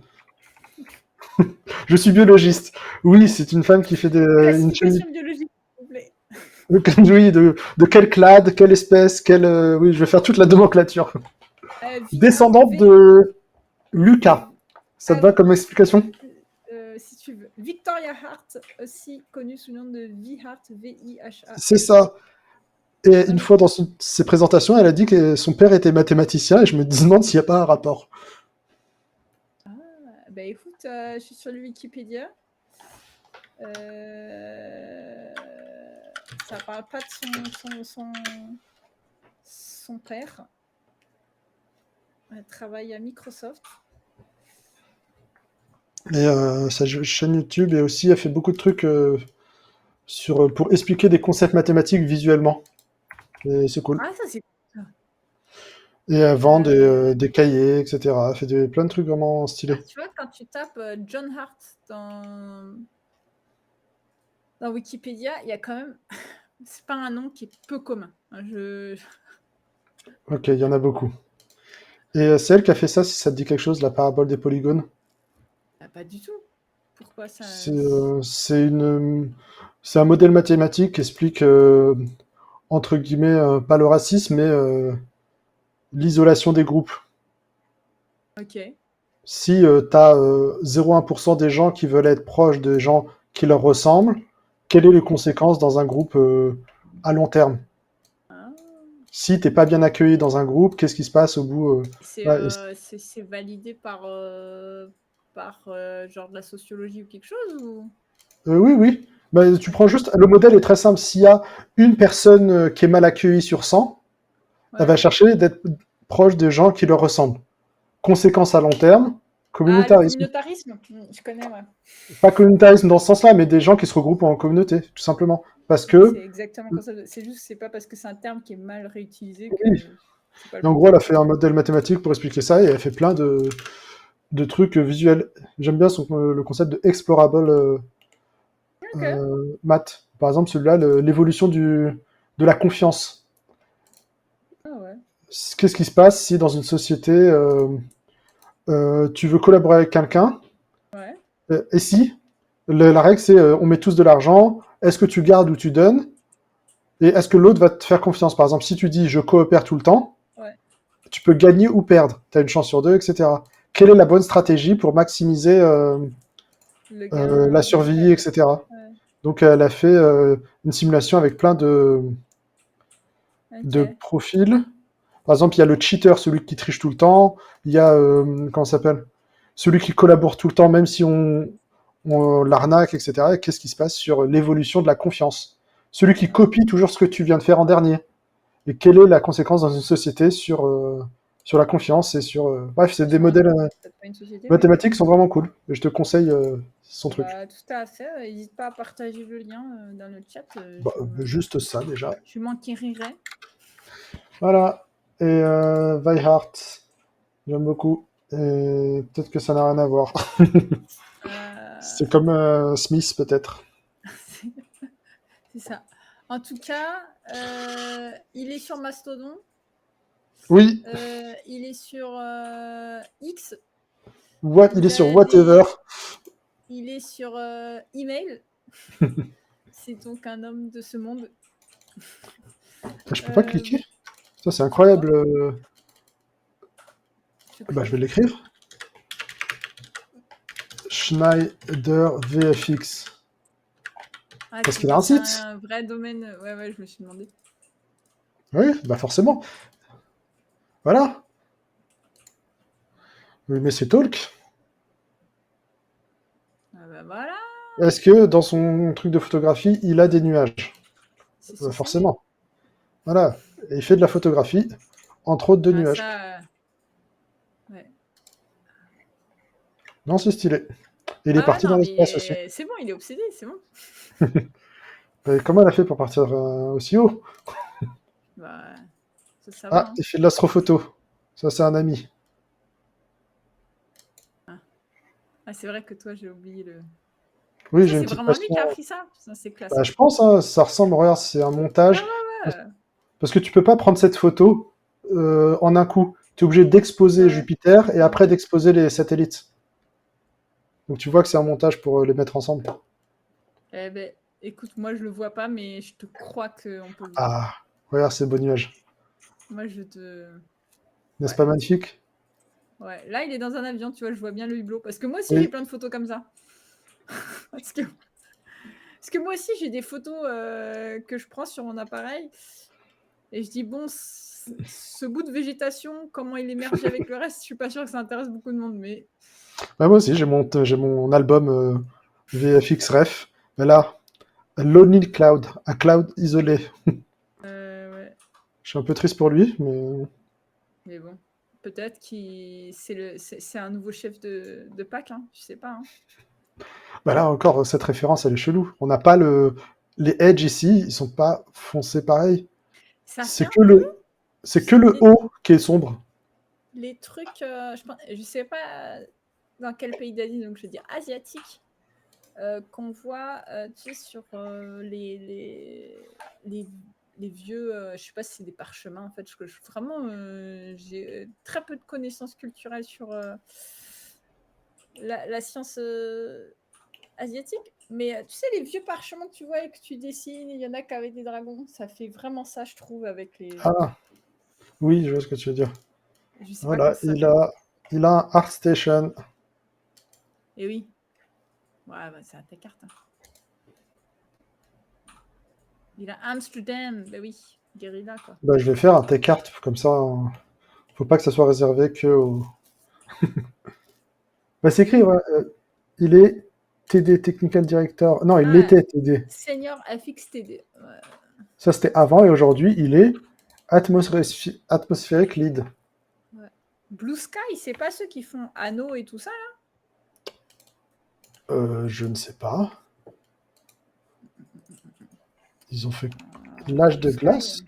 Je suis biologiste. Oui, c'est une femme qui fait des... une chaîne biologique, s'il vous plaît. Oui, de quel clade, quelle espèce, oui, je vais faire toute la nomenclature. Descendante de Lucas. Ça te va comme explication? Si tu veux. Victoria Hart, aussi connue sous le nom de V-Hart, V-I-H-A. C'est ça. Et une fois dans ses présentations, elle a dit que son père était mathématicien, et je me demande s'il n'y a pas un rapport. Bah écoute, je suis sur le Wikipédia. Ça parle pas de son père. Elle travaille à Microsoft. Et sa chaîne YouTube, et aussi, elle fait beaucoup de trucs pour expliquer des concepts mathématiques visuellement. Et c'est cool. Ah, ça c'est. Et elle vend Euh, des cahiers, etc. Elle fait plein de trucs vraiment Ah, stylés. tu vois, quand tu tapes John Hart dans Wikipédia, il y a quand même. C'est pas un nom qui est peu commun. Ok, il y en a beaucoup. Et c'est elle qui a fait ça, si ça te dit quelque chose, la parabole des polygones. Ah, pas du tout. Pourquoi ça. C'est un modèle mathématique qui explique, entre guillemets, pas le racisme, mais l'isolation des groupes. Ok. Si tu as 0,1% des gens qui veulent être proches des gens qui leur ressemblent, quelles sont les conséquences dans un groupe à long terme? Ah. Si t'es pas bien accueilli dans un groupe, qu'est-ce qui se passe au bout ouais, C'est validé par genre de la sociologie ou quelque chose ou... Oui, oui. Bah, tu prends Ok. juste. Le modèle est très simple. S'il y a une personne qui est mal accueillie sur 100, elle va Ouais. chercher d'être proche des gens qui leur ressemblent. Conséquence à long terme, Ah, le communautarisme. communautarisme. Je connais, ouais. Pas communautarisme dans ce sens-là, mais des gens qui se regroupent en communauté, tout simplement. Parce C'est que, exactement comme ça. C'est juste, c'est pas parce que c'est un terme qui est mal réutilisé oui. que c'est pas le Et en bon gros, elle a terme. fait un modèle mathématique pour expliquer ça, et elle fait plein de trucs visuels. J'aime bien le concept de explorable Ok. math. Par exemple, celui-là, l'évolution de la confiance. Ah ouais. Qu'est-ce qui se passe si dans une société, tu veux collaborer avec quelqu'un, Ouais. et si la règle c'est on met tous de l'argent, est-ce que tu gardes ou tu donnes, et est-ce que l'autre va te faire confiance? Par exemple, si tu dis je coopère tout le temps, Ouais. tu peux gagner ou perdre, tu as une chance sur deux, etc. Quelle est la bonne stratégie pour maximiser Le la gain. survie, Ouais. etc. Ouais. Donc elle a fait une simulation avec plein de Ok. profils. Par exemple, il y a le cheater, celui qui triche tout le temps. Il y a, comment ça s'appelle? Celui qui collabore tout le temps, même si on l'arnaque, etc. Et qu'est-ce qui se passe sur l'évolution de la confiance? Celui qui copie toujours ce que tu viens de faire en dernier. Et quelle est la conséquence dans une société sur la confiance et sur... Bref, c'est des Sur une... modèles Peut-être pas une société, mais ok. mathématiques qui sont vraiment cool. Et je te conseille son truc. Bah, tout à fait. N'hésite pas à partager le lien dans le chat. Bah, juste ça, déjà. Je m'enquérirai. Voilà. Et Weihart, j'aime beaucoup. Et peut-être que ça n'a rien à voir. C'est Euh, comme Smith, peut-être. C'est ça. En tout cas, il est sur Mastodon. Oui, Il est sur X. il est Il sur a Whatever. des... Il est sur email. C'est donc un homme de ce monde. Je peux pas Euh, cliquer. Ça, c'est tu fais quoi? incroyable. Tu fais Bah, quoi? je vais l'écrire. Schneider VFX. Ah, Parce tu qu'il a vois un que c'est site. un vrai domaine. Ouais, ouais, je me suis demandé. Oui, bah forcément. Voilà. Oui, mais c'est Talk. Ah bah voilà, Est-ce que dans son truc de photographie, il a des nuages? c'est son CV. Forcément. Voilà. Et il fait de la photographie, entre autres de Ah nuages. ça, ouais. Non, c'est stylé. Et il est Ah ouais, parti dans non, l'espace aussi. mais c'est bon, il est obsédé, c'est bon. Et comment elle a fait pour partir aussi haut? Bah, ça va, Ah, hein. il fait de l'astrophoto. Ça, c'est un ami. Ah, ah, c'est vrai que toi, j'ai oublié le... Oui, Ça, j'ai une c'est petite vraiment lui passion. qui a pris ça. Putain, c'est classe, Bah, hein. je pense, hein, ça ressemble, regarde, c'est un Ouais, montage. ouais, ouais. Parce que tu peux pas prendre cette photo en un coup. Tu es obligé d'exposer Ouais, Jupiter et ouais. après d'exposer les satellites. Donc tu vois que c'est un montage pour les mettre ensemble. Eh ben, écoute, moi, je le vois pas, mais je te crois qu'on peut le voir. Ah, regarde ces beaux nuages. Moi, je te... N'est-ce Ouais, pas magnifique? ouais. Là, il est dans un avion, tu vois, je vois bien le hublot. Parce que moi aussi, j'ai Oui. plein de photos comme ça. Parce que, parce que moi aussi, j'ai des photos que je prends sur mon appareil. Et je dis, bon, ce bout de végétation, comment il émerge avec le reste, je suis pas sûre que ça intéresse beaucoup de monde, mais Bah, moi aussi, j'ai mon album VFX Ref. Mais là, A Lonely Cloud, un cloud isolé. ouais. Je suis un peu triste pour lui, mais Mais bon, peut-être c'est un nouveau chef de pack, hein, je sais pas. Hein. bah là encore, cette référence, elle est chelou. On n'a pas les edges ici, ils sont pas foncés pareil. Ça fait C'est un que peu c'est que le haut qui est sombre. les trucs, je sais pas dans quel pays d'Asie, donc je vais dire asiatique, qu'on voit, tu sais, sur les, les vieux, je sais pas si c'est des parchemins en fait, vraiment, j'ai très peu de connaissances culturelles sur la science asiatique, mais tu sais, les vieux parchemins que tu vois et que tu dessines, il y en a qu'avec des dragons, ça fait vraiment ça, je trouve, avec les. Ah, oui, je vois ce que tu veux dire. Je sais pas comment Voilà, ça s'appelle. il a un ArtStation. Et oui, ouais, bah, c'est à ta carte. Hein. Il a Amsterdam, bah oui, Guerrilla, quoi. Bah, je vais faire un Tech-Art, comme ça, faut pas que ça soit réservé que au... Bah, c'est écrit, Oui. ouais, il est TD, Technical Director. Non, il Ah, était TD. Senior FXTD. Ouais. Ça, c'était avant, et aujourd'hui, il est Atmospheric Lead. Ouais. Blue Sky, c'est pas ceux qui font Anneau et tout ça, là? Je ne sais pas. Ils ont fait L'Âge Blue de Sky. glace.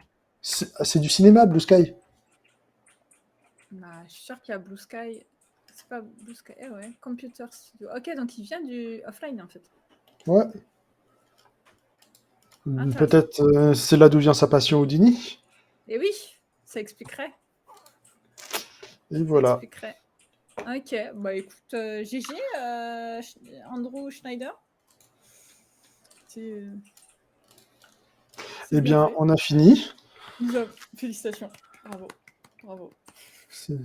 C'est du cinéma, Blue Sky. Bah, je suis sûre qu'il y a Blue Sky. C'est pas Blue Sky. Eh ouais, Computer Studio. Ok, donc il vient du offline, en fait. Ouais. Intéressant. Peut-être c'est là d'où vient sa passion Houdini. Et oui, ça expliquerait. Et Ça voilà. expliquerait. Ok, bah écoute, GG, Andrew Schneider. C'est Eh bien bien, fait. on a fini. Félicitations. Bravo. Bravo. C'est-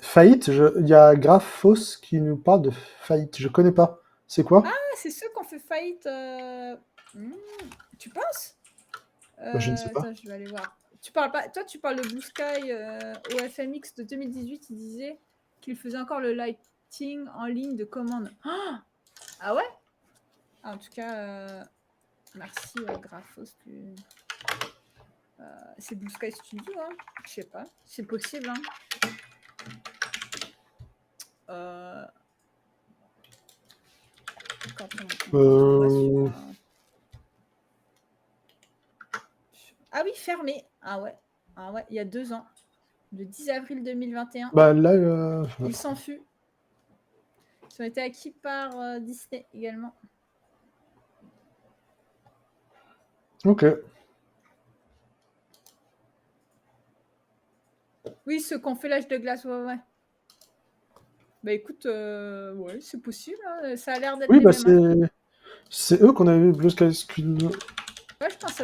Faillite, il y a Graphos qui nous parle de faillite. Je connais pas. C'est quoi? Ah, c'est ceux qui ont fait faillite. hmm, Tu penses Bah, je ne sais pas. Attends, je vais aller voir. Tu parles pas. Toi, tu parles de Blue Sky au FMX de 2018. Il disait qu'il faisait encore le lighting en ligne de commande. Ah ouais. En tout cas, merci Graphos. C'est Blue Sky Studio, hein. Je sais pas. C'est possible, hein. Quand on va sur un... Ah oui, fermé. Ah ouais. Ah ouais, il y a 2 ans. Le 10 avril 2021. Bah là, Ils s'en fut. Ils ont été acquis par Disney également. ok. Oui, ceux qui ont fait l'âge de glace, ouais. Bah écoute, ouais, c'est possible. Hein. Ça a l'air d'être Oui, les bah mêmes. Hein. c'est eux qu'on avait vu Blue Sky Studio. Ouais, je pense que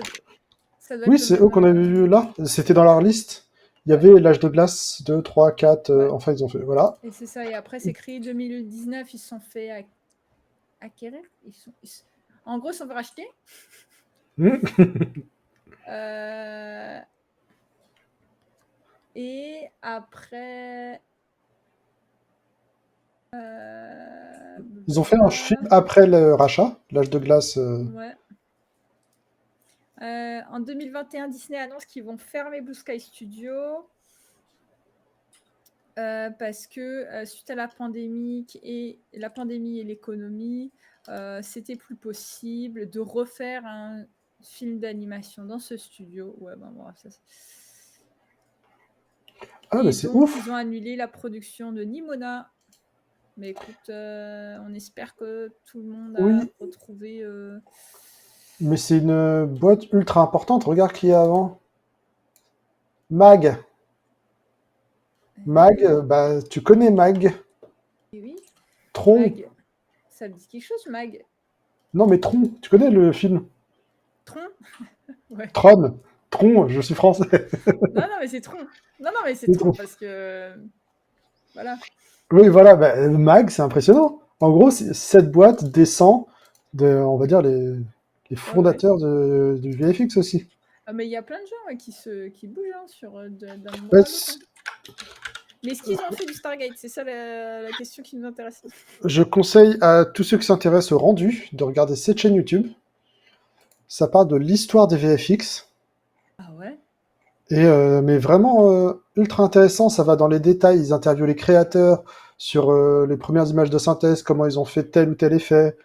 ça doit être Oui, le c'est eux même. qu'on avait vu là. C'était dans leur liste. Il y Ouais, avait l'âge de glace 2, 3, 4. ouais. Enfin, ils ont fait. Voilà. Et c'est ça. Et après, c'est créé 2019. Ils se sont fait acquérir. En gros, ils sont fait racheter. Et après. Ils ont fait un film après le rachat, l'âge de glace. Ouais. En 2021, Disney annonce qu'ils vont fermer Blue Sky Studio parce que suite à la pandémie et l'économie, c'était plus possible de refaire un film d'animation dans ce studio. Ouais, ben bon, ça, Ah, mais et c'est donc, ouf. ils ont annulé la production de Nimona. Mais écoute, on espère que tout le monde a Oui, retrouvé. mais c'est une boîte ultra importante. Regarde qui est avant. Mag. Mag, bah, tu connais Mag. Et oui, Tron. Mag. Ça me dit quelque chose, Mag. Non, mais Tron. Tu connais le film? Tron. Ouais. Tron. Tron, je suis français. Non, mais c'est Tron. Non, mais c'est C'est Tron Tron. parce que. Voilà. Oui, voilà, bah, Mag, c'est impressionnant. En gros, cette boîte descend de, on va dire, les Ouais. fondateurs du VFX aussi. Ah, mais il y a plein de gens qui bougent hein, d'un endroit Ouais, à l'autre. Hein. Mais est-ce qu'ils ont fait du Stargate? C'est ça la question qui nous intéresse. je conseille à tous ceux qui s'intéressent au rendu de regarder cette chaîne YouTube. Ça parle de l'histoire des VFX. Ah ouais? Mais vraiment ultra intéressant, ça va dans les détails. Ils interviewent les créateurs sur les premières images de synthèse, comment ils ont fait tel ou tel effet.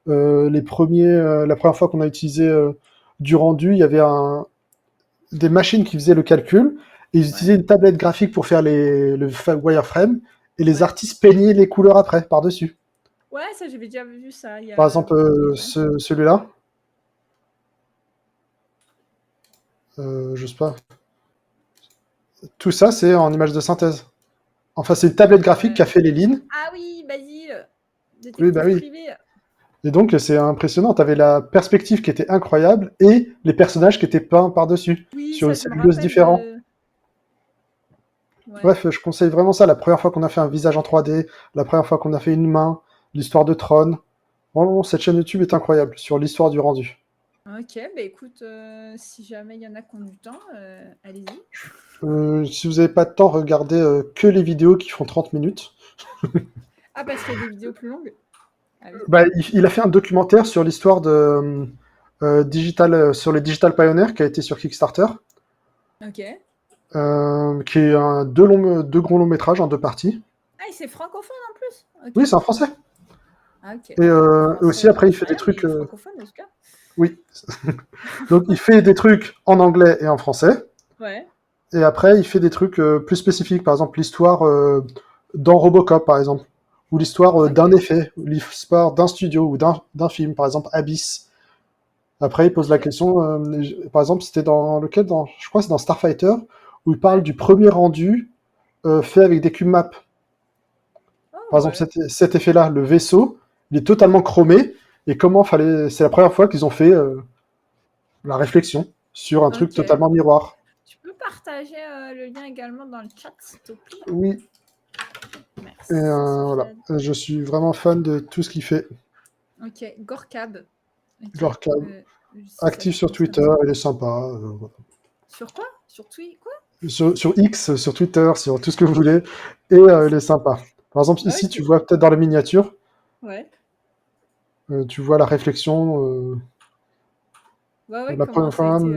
La première fois qu'on a utilisé du rendu, il y avait des machines qui faisaient le calcul, et ils utilisaient Ouais. une tablette graphique pour faire le wireframe, et les Ouais. artistes peignaient les couleurs après, par-dessus. Ouais, ça, j'avais déjà vu ça il y Par a exemple, quelques années. celui-là, je sais pas, tout ça c'est en image de synthèse. Enfin, c'est une tablette graphique qui a fait les lignes. Ah oui, Basile, Oui, bah détective oui. privé. Et donc, c'est impressionnant. T'avais la perspective qui était incroyable et les personnages qui étaient peints par-dessus, Oui, sur une ça, je me celluleuse rappelle différente. de. Ouais. Bref, je conseille vraiment ça. La première fois qu'on a fait un visage en 3D, la première fois qu'on a fait une main, l'histoire de Tron. Vraiment, cette chaîne YouTube est incroyable sur l'histoire du rendu. Ok, bah écoute, si jamais il y en a qui ont du temps, allez-y. Si vous n'avez pas de temps, regardez que les vidéos qui font 30 minutes. Ah, parce qu'il y a des vidéos plus longues? Ah oui. Bah, il a fait un documentaire sur l'histoire de sur les Digital Pioneers qui a été sur Kickstarter, Ok. qui est deux gros longs métrages en deux parties. Ah, et c'est francophone en plus? Oui, Ok. c'est en français. Ah, ok. Et Bon, aussi, français, après, j'en il sais fait des rien, trucs. mais francophone en tout cas. Oui. Donc, il fait des trucs en anglais et en français. Ouais. Et après, il fait des trucs plus spécifiques. Par exemple, l'histoire dans Robocop, par exemple. Ou l'histoire d'un Ok. effet. Ou l'histoire d'un studio ou d'un film, par exemple, Abyss. Après, il pose la Ok. question. Par exemple, c'était dans lequel je crois que c'est dans Starfighter, où il parle Ouais. du premier rendu fait avec des cubes map. Oh, Par exemple, ouais. cet effet-là, le vaisseau, il est totalement chromé. Et comment fallait. C'est la première fois qu'ils ont fait la réflexion sur un truc Ok. totalement miroir. Tu peux partager le lien également dans le chat, s'il te plaît? Oui, et Merci, voilà. Sofiane. Je suis vraiment fan de tout ce qu'il fait. Ok. Gorkab. Ok. Gorkab, Ça actif se sur prononce comme Twitter, ça? il est sympa. Voilà. Sur quoi? Sur Tweet? Quoi? Sur X, sur Twitter, sur tout ce que vous voulez. Et il est sympa. Par exemple, ici, tu Ok. vois peut-être dans la miniature, Ouais. tu vois la réflexion, Ouais, ouais, la comment première ça a fois, été.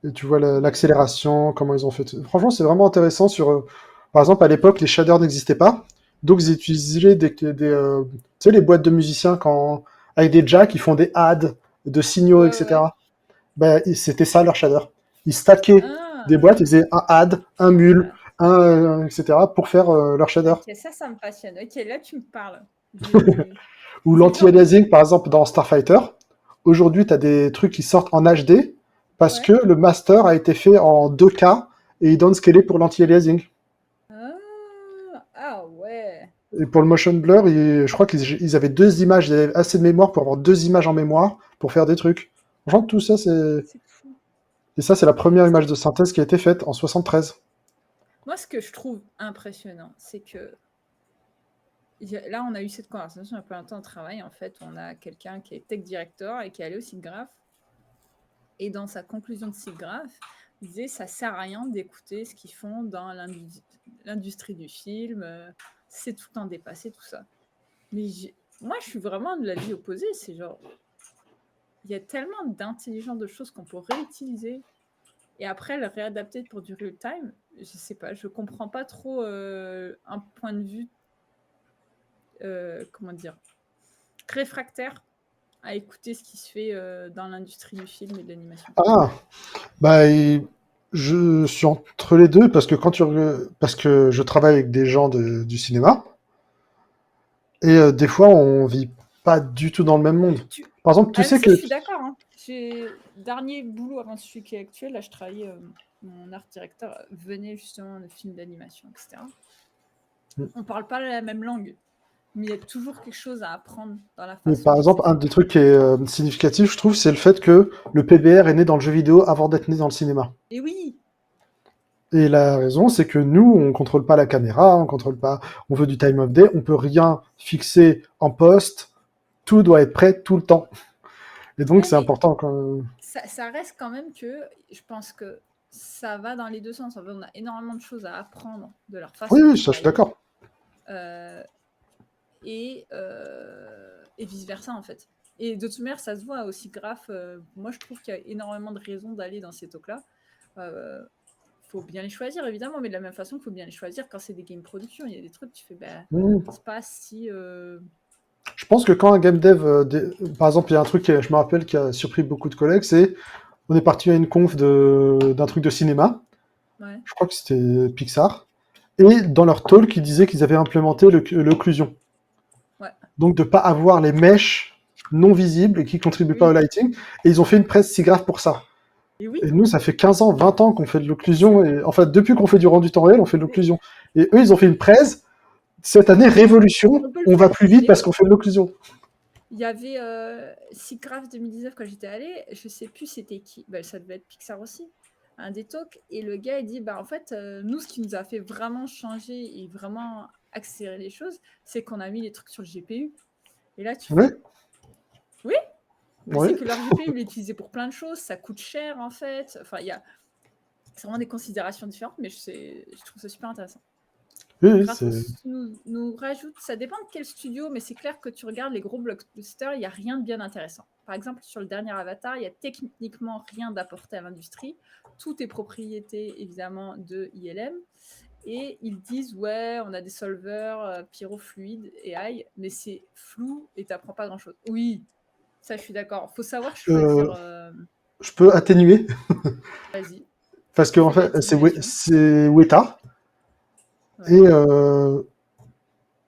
et tu vois Ouais. l'accélération, comment ils ont fait. Franchement, c'est vraiment intéressant sur. Par exemple, à l'époque, les shaders n'existaient pas. Donc, ils utilisaient tu sais, les boîtes de musiciens avec des jacks, ils font des adds de signaux, Ouais, ouais. etc. Ben, c'était ça leur shader. Ils stackaient des Ah, boîtes, ils faisaient un add, un mule, ah, etc. pour faire leur shader. ok, ça me passionne. Ok, là, tu me parles. Je- Ou C'est le genre de l'anti-aliasing, truc. par exemple, dans Starfighter. Aujourd'hui, tu as des trucs qui sortent en HD parce Ouais. que le master a été fait en 2K et il downscalé pour l'anti-aliasing. Ah ouais. Et pour le motion blur, je crois qu'ils avaient deux images, ils avaient assez de mémoire pour avoir deux images en mémoire pour faire des trucs. Franchement, tout ça, c'est. C'est fou. Et ça, c'est la première image de synthèse qui a été faite en 73. Moi, ce que je trouve impressionnant, c'est que là, on a eu cette conversation il y a pas longtemps au travail. En fait, on a quelqu'un qui est tech director et qui est allé au site graph. Et dans sa conclusion de site graph, il disait ça sert à rien d'écouter ce qu'ils font dans l'industrie du film. C'est tout le temps dépassé, tout ça. Mais moi, je suis vraiment de l'avis opposé. C'est genre, il y a tellement d'intelligence de choses qu'on peut réutiliser et après le réadapter pour du real time. Je sais pas, je comprends pas trop un point de vue, comment dire, réfractaire à écouter ce qui se fait dans l'industrie du film et de l'animation. Ah, bah, je suis entre les deux parce que parce que je travaille avec des gens du cinéma et des fois on vit pas du tout dans le même monde. Par exemple, tu Ah, sais ça, que je suis d'accord. Hein. Dernier boulot avant celui qui est actuel, là, je travaillais, mon art directeur venait justement de films d'animation, etc. On parle pas la même langue, mais il y a toujours quelque chose à apprendre dans la mais façon par dont exemple, c'est un fait. des trucs qui est significatif, je trouve, c'est le fait que le PBR est né dans le jeu vidéo avant d'être né dans le cinéma. Et oui, Et la raison, c'est que nous, on contrôle pas la caméra, on contrôle pas, on veut du time of day, on peut rien fixer en poste, tout doit être prêt tout le temps. Et donc, ouais, c'est mais important quand. ça reste quand même que je pense que ça va dans les deux sens. En fait, on a énormément de choses à apprendre de leur façon Oui, de oui, ça, je suis travailler. d'accord. Et vice-versa, en fait. Et de toute manière, ça se voit aussi, Graph. Moi, je trouve qu'il y a énormément de raisons d'aller dans ces talks-là. Faut bien les choisir, évidemment, mais de la même façon qu'il faut bien les choisir quand c'est des game productions. Il y a des trucs, tu fais, c'est pas si... Je pense que quand un game dev, par exemple, il y a un truc, je me rappelle, qui a surpris beaucoup de collègues, c'est on est parti à une conf d'un truc de cinéma, Ouais. je crois que c'était Pixar, et dans leur talk, ils disaient qu'ils avaient implémenté l'occlusion. Ouais. Donc de ne pas avoir les mèches non visibles et qui ne contribuent pas au Oui. lighting, et ils ont fait une presse si grave pour ça. Et oui. Et nous, ça fait 15 ans, 20 ans qu'on fait de l'occlusion, et en fait, depuis qu'on fait du rendu temps réel, on fait de l'occlusion. Et eux, ils ont fait une presse, cette année, révolution, On peut le on va faire. plus vite Mais parce qu'on fait de l'occlusion. il y avait SIGGRAPH 2019 quand j'étais allée, je sais plus c'était qui, ça devait être Pixar aussi, un des talks, et le gars il dit en fait nous ce qui nous a fait vraiment changer et vraiment accélérer les choses, c'est qu'on a mis les trucs sur le GPU. Et là tu Ouais, fais oui, mais c'est ouais. que leur GPU il est utilisé pour plein de choses, ça coûte cher en fait, enfin c'est vraiment des considérations différentes, mais je trouve ça super intéressant. Oui, oui, c'est... Graphos nous rajoute, ça dépend de quel studio, mais c'est clair que tu regardes les gros blockbusters, il n'y a rien de bien intéressant. Par exemple, sur le dernier Avatar, il n'y a techniquement rien d'apporté à l'industrie. Tout est propriété, évidemment, de ILM. Et ils disent, ouais, on a des solvers, pyrofluides et AI, mais c'est flou et tu n'apprends pas grand-chose. Oui, ça, je suis d'accord. Il faut savoir choisir. Je peux atténuer, Vas-y, parce que en fais de fait, l'atténuation. c'est Weta, et Ouais.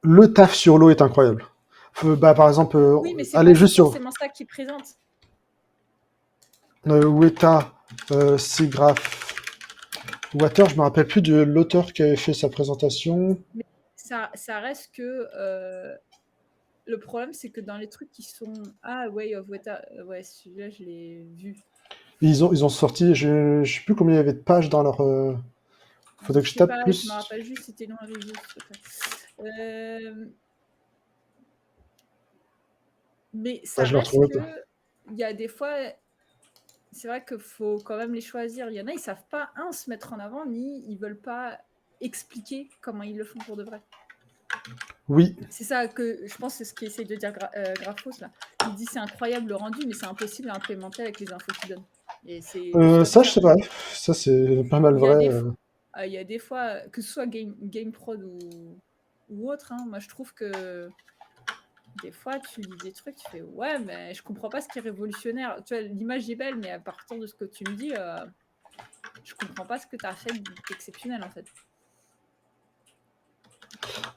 le taf sur l'eau est incroyable. Par exemple, Oui, mais c'est allez pas juste sur forcément ça qu'ils présentent. Weta, SIGGRAPH, Water, je me rappelle plus de l'auteur qui avait fait sa présentation. Mais ça reste que le problème, c'est que dans les trucs qui sont Way of Weta, ouais, celui-là, je l'ai vu. Ils ont sorti, je sais plus combien il y avait de pages dans leur. Faudrait que Je je sais tape pas, je me plus. rappelle juste, c'était long à review, ce truc-là. Mais Ah, ça je le reste retrouvais pas. que il y a des fois, c'est vrai qu'il faut quand même les choisir. Il y en a, ils savent pas, se mettre en avant, ni ils veulent pas expliquer comment ils le font pour de vrai. Oui. C'est ça que je pense, c'est ce qu'essaye de dire Graphos là. Il dit c'est incroyable le rendu, mais c'est impossible à implémenter avec les infos qu'il donne. Et c'est des fois Ça, je ça. sais pas. Ça, c'est pas mal Il y a vrai. des, il y a des fois, que ce soit GameProd ou autre, moi je trouve que des fois tu lis des trucs, tu fais ouais, mais je comprends pas ce qui est révolutionnaire. Tu vois, l'image est belle, mais à partir de ce que tu me dis, je comprends pas ce que tu as fait d'exceptionnel en fait.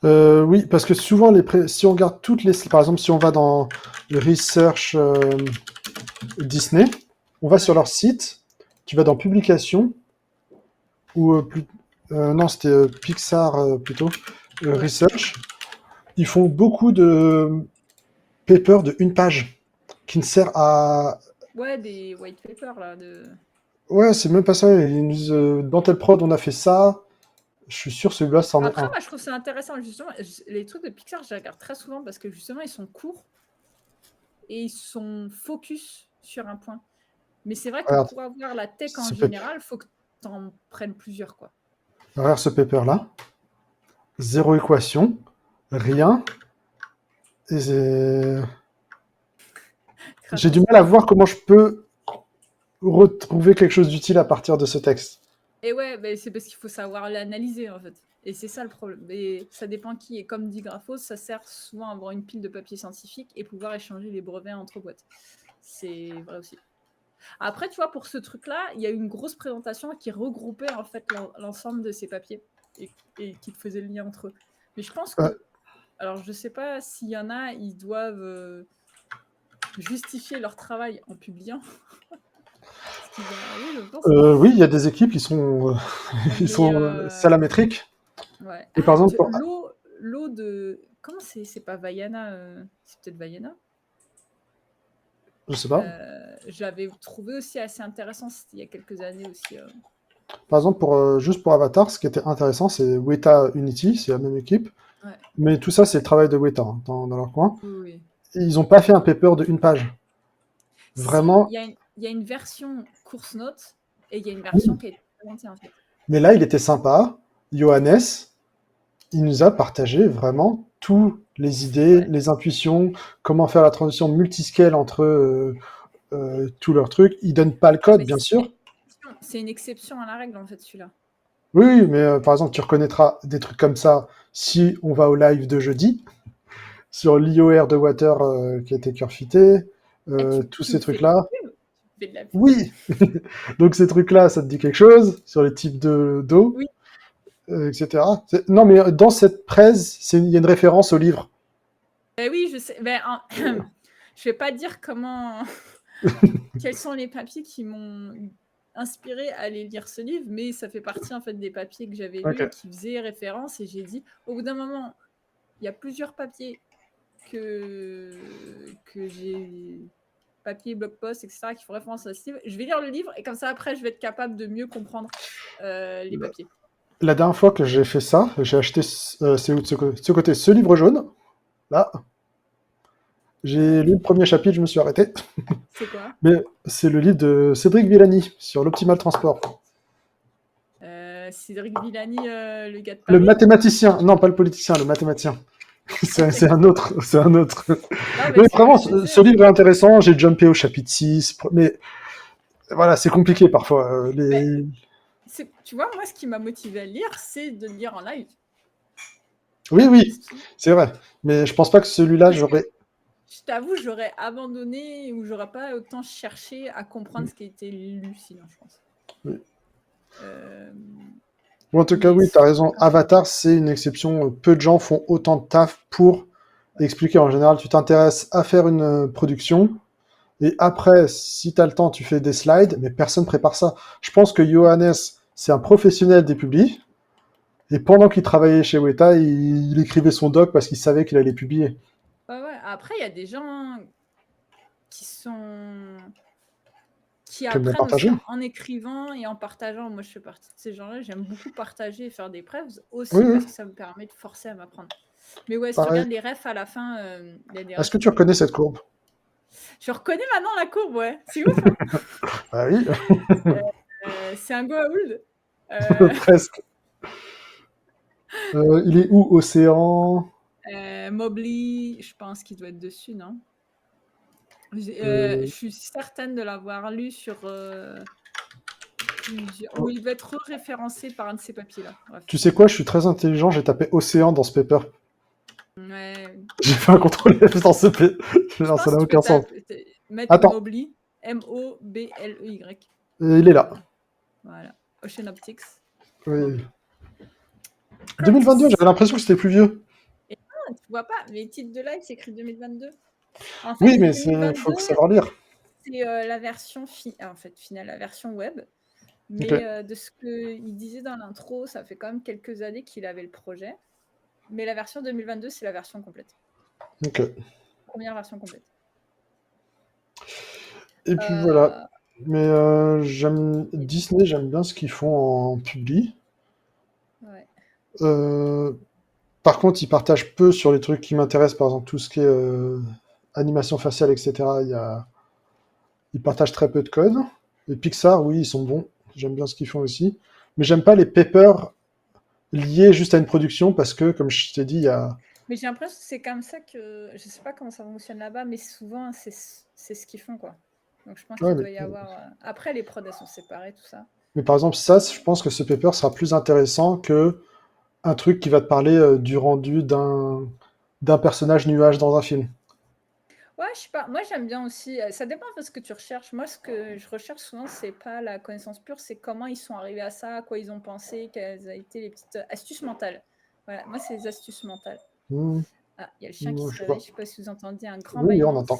Oui, parce que souvent, si on regarde toutes les... Par exemple, si on va dans le research Disney, on va sur Ouais. leur site, tu vas dans publications, ou non, c'était Pixar plutôt, Ouais. research. Ils font beaucoup de papers de une page, qui ne sert à... Ouais, des white papers là. Ouais, c'est même pas ça. Ils nous disent, dans telle prod, on a fait ça. Je suis sûr, celui-là, c'en est Après, un. moi, je trouve ça intéressant, justement. Les trucs de Pixar, je les regarde très souvent parce que justement, ils sont courts et ils sont focus sur un point. Mais c'est vrai que Regarde, pour avoir la tech en ce, pap- général, il faut que tu en prennes plusieurs, quoi. regarde ce paper-là. Zéro équation, rien. Et j'ai du Gratos. mal à voir comment je peux retrouver quelque chose d'utile à partir de ce texte. Et ouais, mais c'est parce qu'il faut savoir l'analyser, en fait. Et c'est ça le problème. Et ça dépend qui. Et comme dit Graphos, ça sert souvent à avoir une pile de papier scientifique et pouvoir échanger les brevets entre boîtes. C'est vrai aussi. Après, tu vois, pour ce truc-là, il y a eu une grosse présentation qui regroupait en fait l'ensemble de ces papiers et qui faisait le lien entre eux. Mais je pense que, alors je sais pas s'il y en a, ils doivent justifier leur travail en publiant. Ce qui va arriver, je pense. Oui, il y a des équipes qui sont, ils Mais sont salamétriques. ouais. Et par exemple, L'eau de. Comment c'est pas Vaiana c'est peut-être Vaiana. je sais pas. J'avais trouvé aussi assez intéressant, c'était il y a quelques années aussi. Par exemple, juste pour Avatar, ce qui était intéressant, c'est Weta Unity, c'est la même équipe. Ouais. Mais tout ça, c'est le travail de Weta dans leur coin. Oui, oui. Et ils n'ont pas fait un paper de une page. Si, Vraiment. y a une version course note et il y a une version qui a été présentée en fait. Mais là, il était sympa. Johannes, il nous a partagé vraiment toutes les idées, Ouais. les intuitions, comment faire la transition multiscale entre tous leurs trucs. Il donne pas le Non, code, mais bien sûr. c'est une exception à la règle en fait celui-là. Oui, oui, mais par exemple, tu reconnaîtras des trucs comme ça si on va au live de jeudi, sur l'IOR de Water qui a été curfité, Eh, tous tu ces me fais de la trucs-là. pub. Tu me fais de la pub. Oui, donc ces trucs-là, ça te dit quelque chose sur les types de d'eau, Oui. etc. Non, mais dans cette presse, il y a une référence au livre. Oui, je sais. Je vais pas dire quels sont les papiers qui m'ont inspiré à aller lire ce livre, mais ça fait partie en fait des papiers que j'avais lus Ok. qui faisaient référence et j'ai dit, au bout d'un moment, il y a plusieurs papiers que j'ai papier, blog post, etc., qui font référence à ce livre. Je vais lire le livre et comme ça après je vais être capable de mieux comprendre les papiers. La dernière fois que j'ai fait ça, j'ai acheté, c'est où de ce côté, ce livre jaune, là. J'ai lu le premier chapitre, je me suis arrêté. C'est quoi? Mais c'est le livre de Cédric Villani sur l'optimal transport. Cédric Villani, le gars de Le Paris? mathématicien, non pas le politicien, le mathématicien. C'est un autre, c'est un autre. Non, mais Mais c'est vraiment, ouais, je sais. ce livre est intéressant. J'ai jumpé au chapitre 6, mais voilà, c'est compliqué parfois. Mais tu vois, moi, ce qui m'a motivé à le lire, c'est de le lire en live. Oui, oui, c'est vrai. Mais je pense pas que celui-là, j'aurais. Je t'avoue, j'aurais abandonné ou j'aurais pas autant cherché à comprendre ce qui a été lu, sinon, je pense. Oui. Euh, Ou en tout cas, mais oui, t'as raison. Avatar, c'est une exception. Peu de gens font autant de taf pour expliquer. En général, tu t'intéresses à faire une production. Et après, si tu as le temps, tu fais des slides, mais personne prépare ça. Je pense que Johannes, c'est un professionnel des publis. Et pendant qu'il travaillait chez Weta, il écrivait son doc parce qu'il savait qu'il allait publier. ouais. Après, il y a des gens qui qui Qui aime bien apprennent partager. aussi en écrivant et en partageant. Moi, je fais partie de ces gens-là. J'aime beaucoup partager et faire des preuves Oui, aussi oui, parce que ça me permet de forcer à m'apprendre. Mais ouais, si tu pareil. regardes les refs à la fin, il y a des Est-ce refs que qui tu sont reconnais cool. cette courbe? Je reconnais maintenant la courbe, ouais. C'est ouf, hein. Ah oui, C'est un Goa'uld. Euh, presque. Il est où? Océan? Mobley, je pense qu'il doit être dessus, non? Je Euh, suis certaine de l'avoir lu sur où il va être référencé par un de ces papiers-là. Bref. Tu sais quoi? Je suis très intelligent. J'ai tapé Océan dans ce paper. Ouais. J'ai fait un contrôle F dans ce paper. Je Ça pense n'a que tu aucun peux sens. mettre Attends, Mobley, Mobley. il est là. Voilà. Ocean Optics. Oui. 2022, Curtis. j'avais l'impression que c'était plus vieux. Et non, tu vois pas, les titres de live, c'est écrit 2022. En fait, Oui, mais il 2022, faut savoir lire. c'est la version finale, la version web. Ok, Mais de ce qu'il disait dans l'intro, ça fait quand même quelques années qu'il avait le projet. Mais la version 2022, c'est la version complète. ok. Première version complète. Et puis voilà. Euh, Mais Disney, j'aime bien ce qu'ils font en publi. ouais. Euh, Par contre, ils partagent peu sur les trucs qui m'intéressent, par exemple tout ce qui est animation faciale, etc. Ils partagent très peu de code. Et Pixar, oui, ils sont bons. J'aime bien ce qu'ils font aussi. Mais j'aime pas les papers liés juste à une production parce que, comme je t'ai dit, il y a. Mais j'ai l'impression que c'est comme ça que. Je sais pas comment ça fonctionne là-bas, mais souvent, c'est ce qu'ils font, quoi. Donc je pense Ouais, qu'il doit y avoir. Après, les prods, elles sont séparées, tout ça. mais par exemple, ça, je pense que ce paper sera plus intéressant que un truc qui va te parler du rendu d'un personnage nuage dans un film. Ouais, je sais pas. Moi, j'aime bien aussi. Ça dépend de ce que tu recherches. Moi, ce que je recherche souvent, c'est pas la connaissance pure, c'est comment ils sont arrivés à ça, à quoi ils ont pensé, quelles ont été les petites astuces mentales. Voilà, moi, c'est les astuces mentales. Hmm, Ah, il y a le chien qui je se sais réveille. pas. Je sais pas si vous entendez un grand Oui, oui, on bâillement. entend.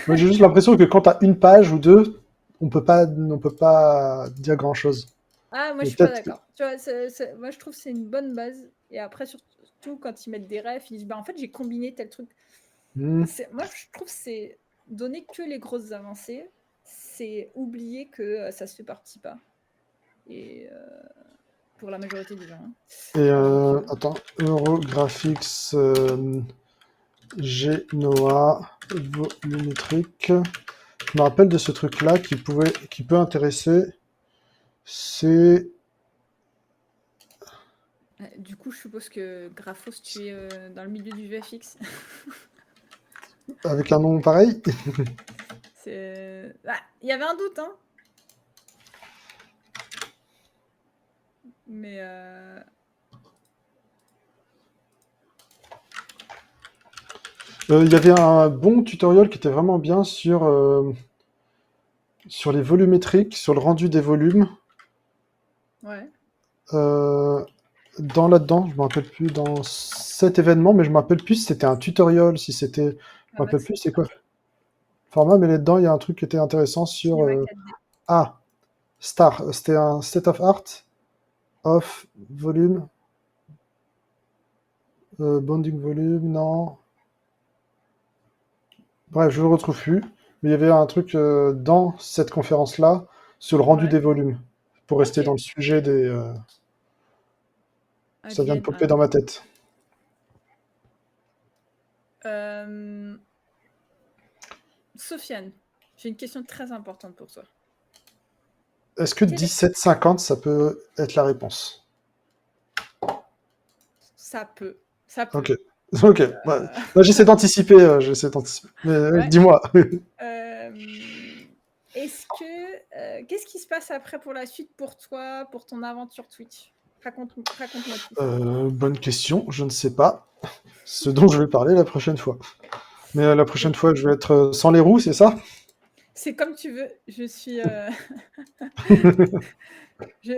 Moi, j'ai juste l'impression que quand tu as une page ou deux, on peut pas dire grand-chose. Ah, moi, je Mais suis pas peut-être que... d'accord. Tu vois, moi, je trouve que c'est une bonne base. Et après, surtout quand ils mettent des refs, ils disent, bah, en fait, j'ai combiné tel truc. Hmm, Moi, je trouve que c'est donner que les grosses avancées, c'est oublier que ça se fait partie pas. Et pour la majorité des gens, hein. Et Donc, attends, Eurographics Genoa volumétrique. Je me rappelle de ce truc-là qui peut intéresser. C'est Du coup, je suppose que Graphos, tu es dans le milieu du VFX. avec un nom pareil. Ah, il y avait un doute, hein. Mais Il y avait un bon tutoriel qui était vraiment bien sur les volumétriques, sur le rendu des volumes. ouais. Euh, dans là-dedans, je me rappelle plus dans cet événement, mais je me rappelle plus si c'était un tutoriel, si c'était, je me Ah, rappelle Max, plus c'est quoi le format, mais là-dedans il y a un truc qui était intéressant sur Cinema 4D. ah Star, c'était un state of art of volume, bonding volume, non, bref, je le retrouve plus, mais il y avait un truc dans cette conférence-là sur le rendu Ouais. des volumes, pour rester Ok. dans le sujet des, ça vient de Advienne. popper dans ma tête. Sofiane, j'ai une question très importante pour toi. Est-ce que Quel est- 17,50 ça peut être la réponse? Ça peut. Ça Ok. peut. Ok. Ouais. Moi, j'essaie d'anticiper. J'essaie d'anticiper. Mais Ouais. dis-moi. Est-ce que. Qu'est-ce qui se passe après pour la suite pour toi, pour ton aventure Twitch? Raconte-moi tout. Bonne question. Je ne sais pas. Ce dont je vais parler la prochaine fois. Mais la prochaine fois, je vais être sans les roues, c'est ça? C'est comme tu veux. Je suis.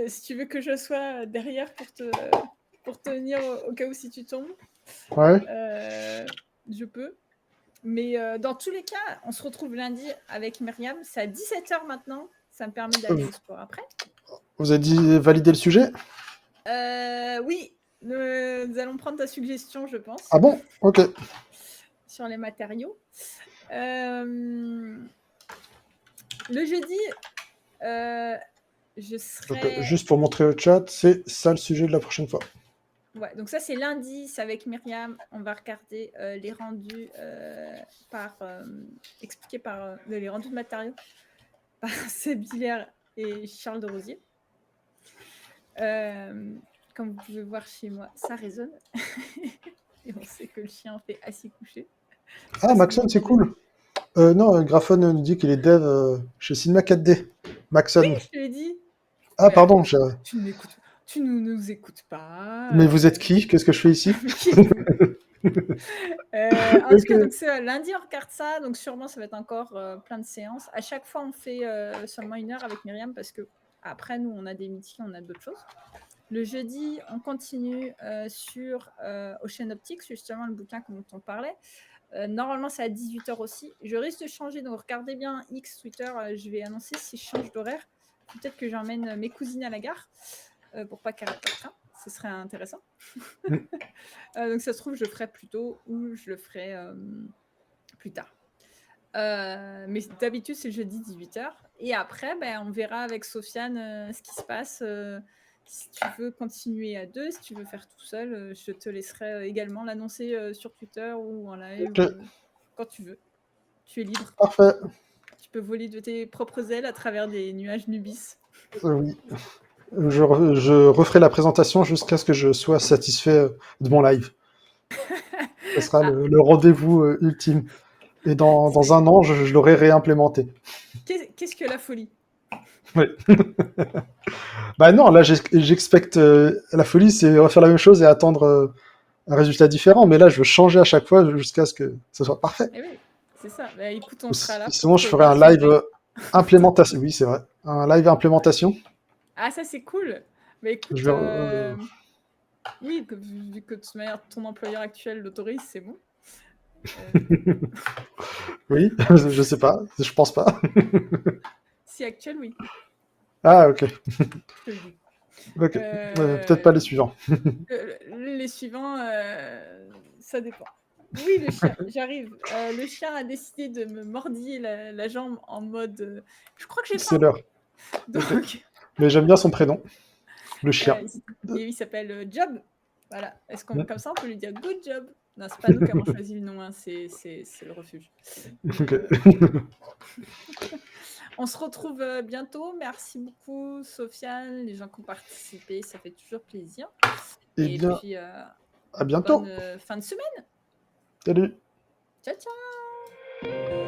Si tu veux que je sois derrière pour te tenir au cas où si tu tombes, Ouais. je peux. Mais dans tous les cas, on se retrouve lundi avec Myriam. C'est à 17h maintenant. Ça me permet d'aller Euh, au sport après. Vous avez dit valider le sujet? Oui, nous allons prendre ta suggestion, je pense, Ah bon? Ok. sur les matériaux. Le jeudi, je Donc, serai. juste pour montrer au chat, c'est ça le sujet de la prochaine fois. Ouais, donc ça c'est lundi, c'est avec Myriam. On va regarder les rendus expliqués par les rendus de matériaux par Seb Diller et Charles de Rosier. Comme vous pouvez voir chez moi, ça résonne. Et on sait que le chien fait assis couché. Ah, Maxon, c'est cool. Non, Graphone nous dit qu'il est dev chez Cinema 4D. Maxon. Je te l'ai dit. Ah, Mais pardon. tu ne m'écoutes, tu ne nous écoutes pas. Mais vous êtes qui? Qu'est-ce que je fais ici? En tout cas, donc Ok. lundi, on regarde ça. Donc sûrement, ça va être encore plein de séances. À chaque fois, on fait seulement 1 heure avec Myriam parce que après, nous, on a des meetings, on a d'autres choses. Le jeudi, on continue sur Ocean Optics, justement, le bouquin dont on parlait. Normalement, c'est à 18h aussi. Je risque de changer, donc regardez bien X, Twitter. Je vais annoncer si je change d'horaire. Peut-être que j'emmène mes cousines à la gare pour pas qu'elles ratent le train. Ce serait intéressant. Donc ça se trouve, je le ferai plus tôt ou je le ferai plus tard. Mais d'habitude, c'est jeudi 18h. Et après, on verra avec Sofiane ce qui se passe. Si tu veux continuer à 2, si tu veux faire tout seul, je te laisserai également l'annoncer sur Twitter ou en live, Ok. quand tu veux. Tu es libre. Parfait. Tu peux voler de tes propres ailes à travers des nuages nubis. Oui. Je referai la présentation jusqu'à ce que je sois satisfait de mon live. Ce sera Ah, le rendez-vous ultime. Et dans un an, je l'aurai réimplémenté. qu'est-ce que la folie? Oui. Bah non, là, j'expecte la folie, c'est refaire la même chose et attendre un résultat différent. Mais là, je veux changer à chaque fois jusqu'à ce que ce soit parfait. Eh oui, c'est ça. Écoute, on sera là pour Sinon, je te ferai un live rassurer. implémentation. Oui, c'est vrai. Un live implémentation. Ah, ça, c'est cool. Mais écoute, Je vais, oui, vu que de toute manière, ton employeur actuel l'autorise, c'est bon. Euh, oui, je sais pas. Je pense pas. Si actuel, oui, Ah, ok. je te le dis. Ok. Peut-être pas Euh, les suivants. les suivants, ça dépend. Oui, le chien, j'arrive. Le chien a décidé de me mordiller la jambe en mode je crois que j'ai C'est faim. l'heure. Ok. Donc, Mais j'aime bien son prénom, le chien. et il s'appelle Job. Voilà. Est-ce qu'on, comme ça, on peut lui dire good job? Non, c'est pas nous qui avons choisi le nom, hein, c'est le refuge. Ok. On se retrouve bientôt. Merci beaucoup, Sofiane, les gens qui ont participé, ça fait toujours plaisir. Eh Et bien, puis, à bientôt. bonne fin de semaine. Salut. Ciao, ciao.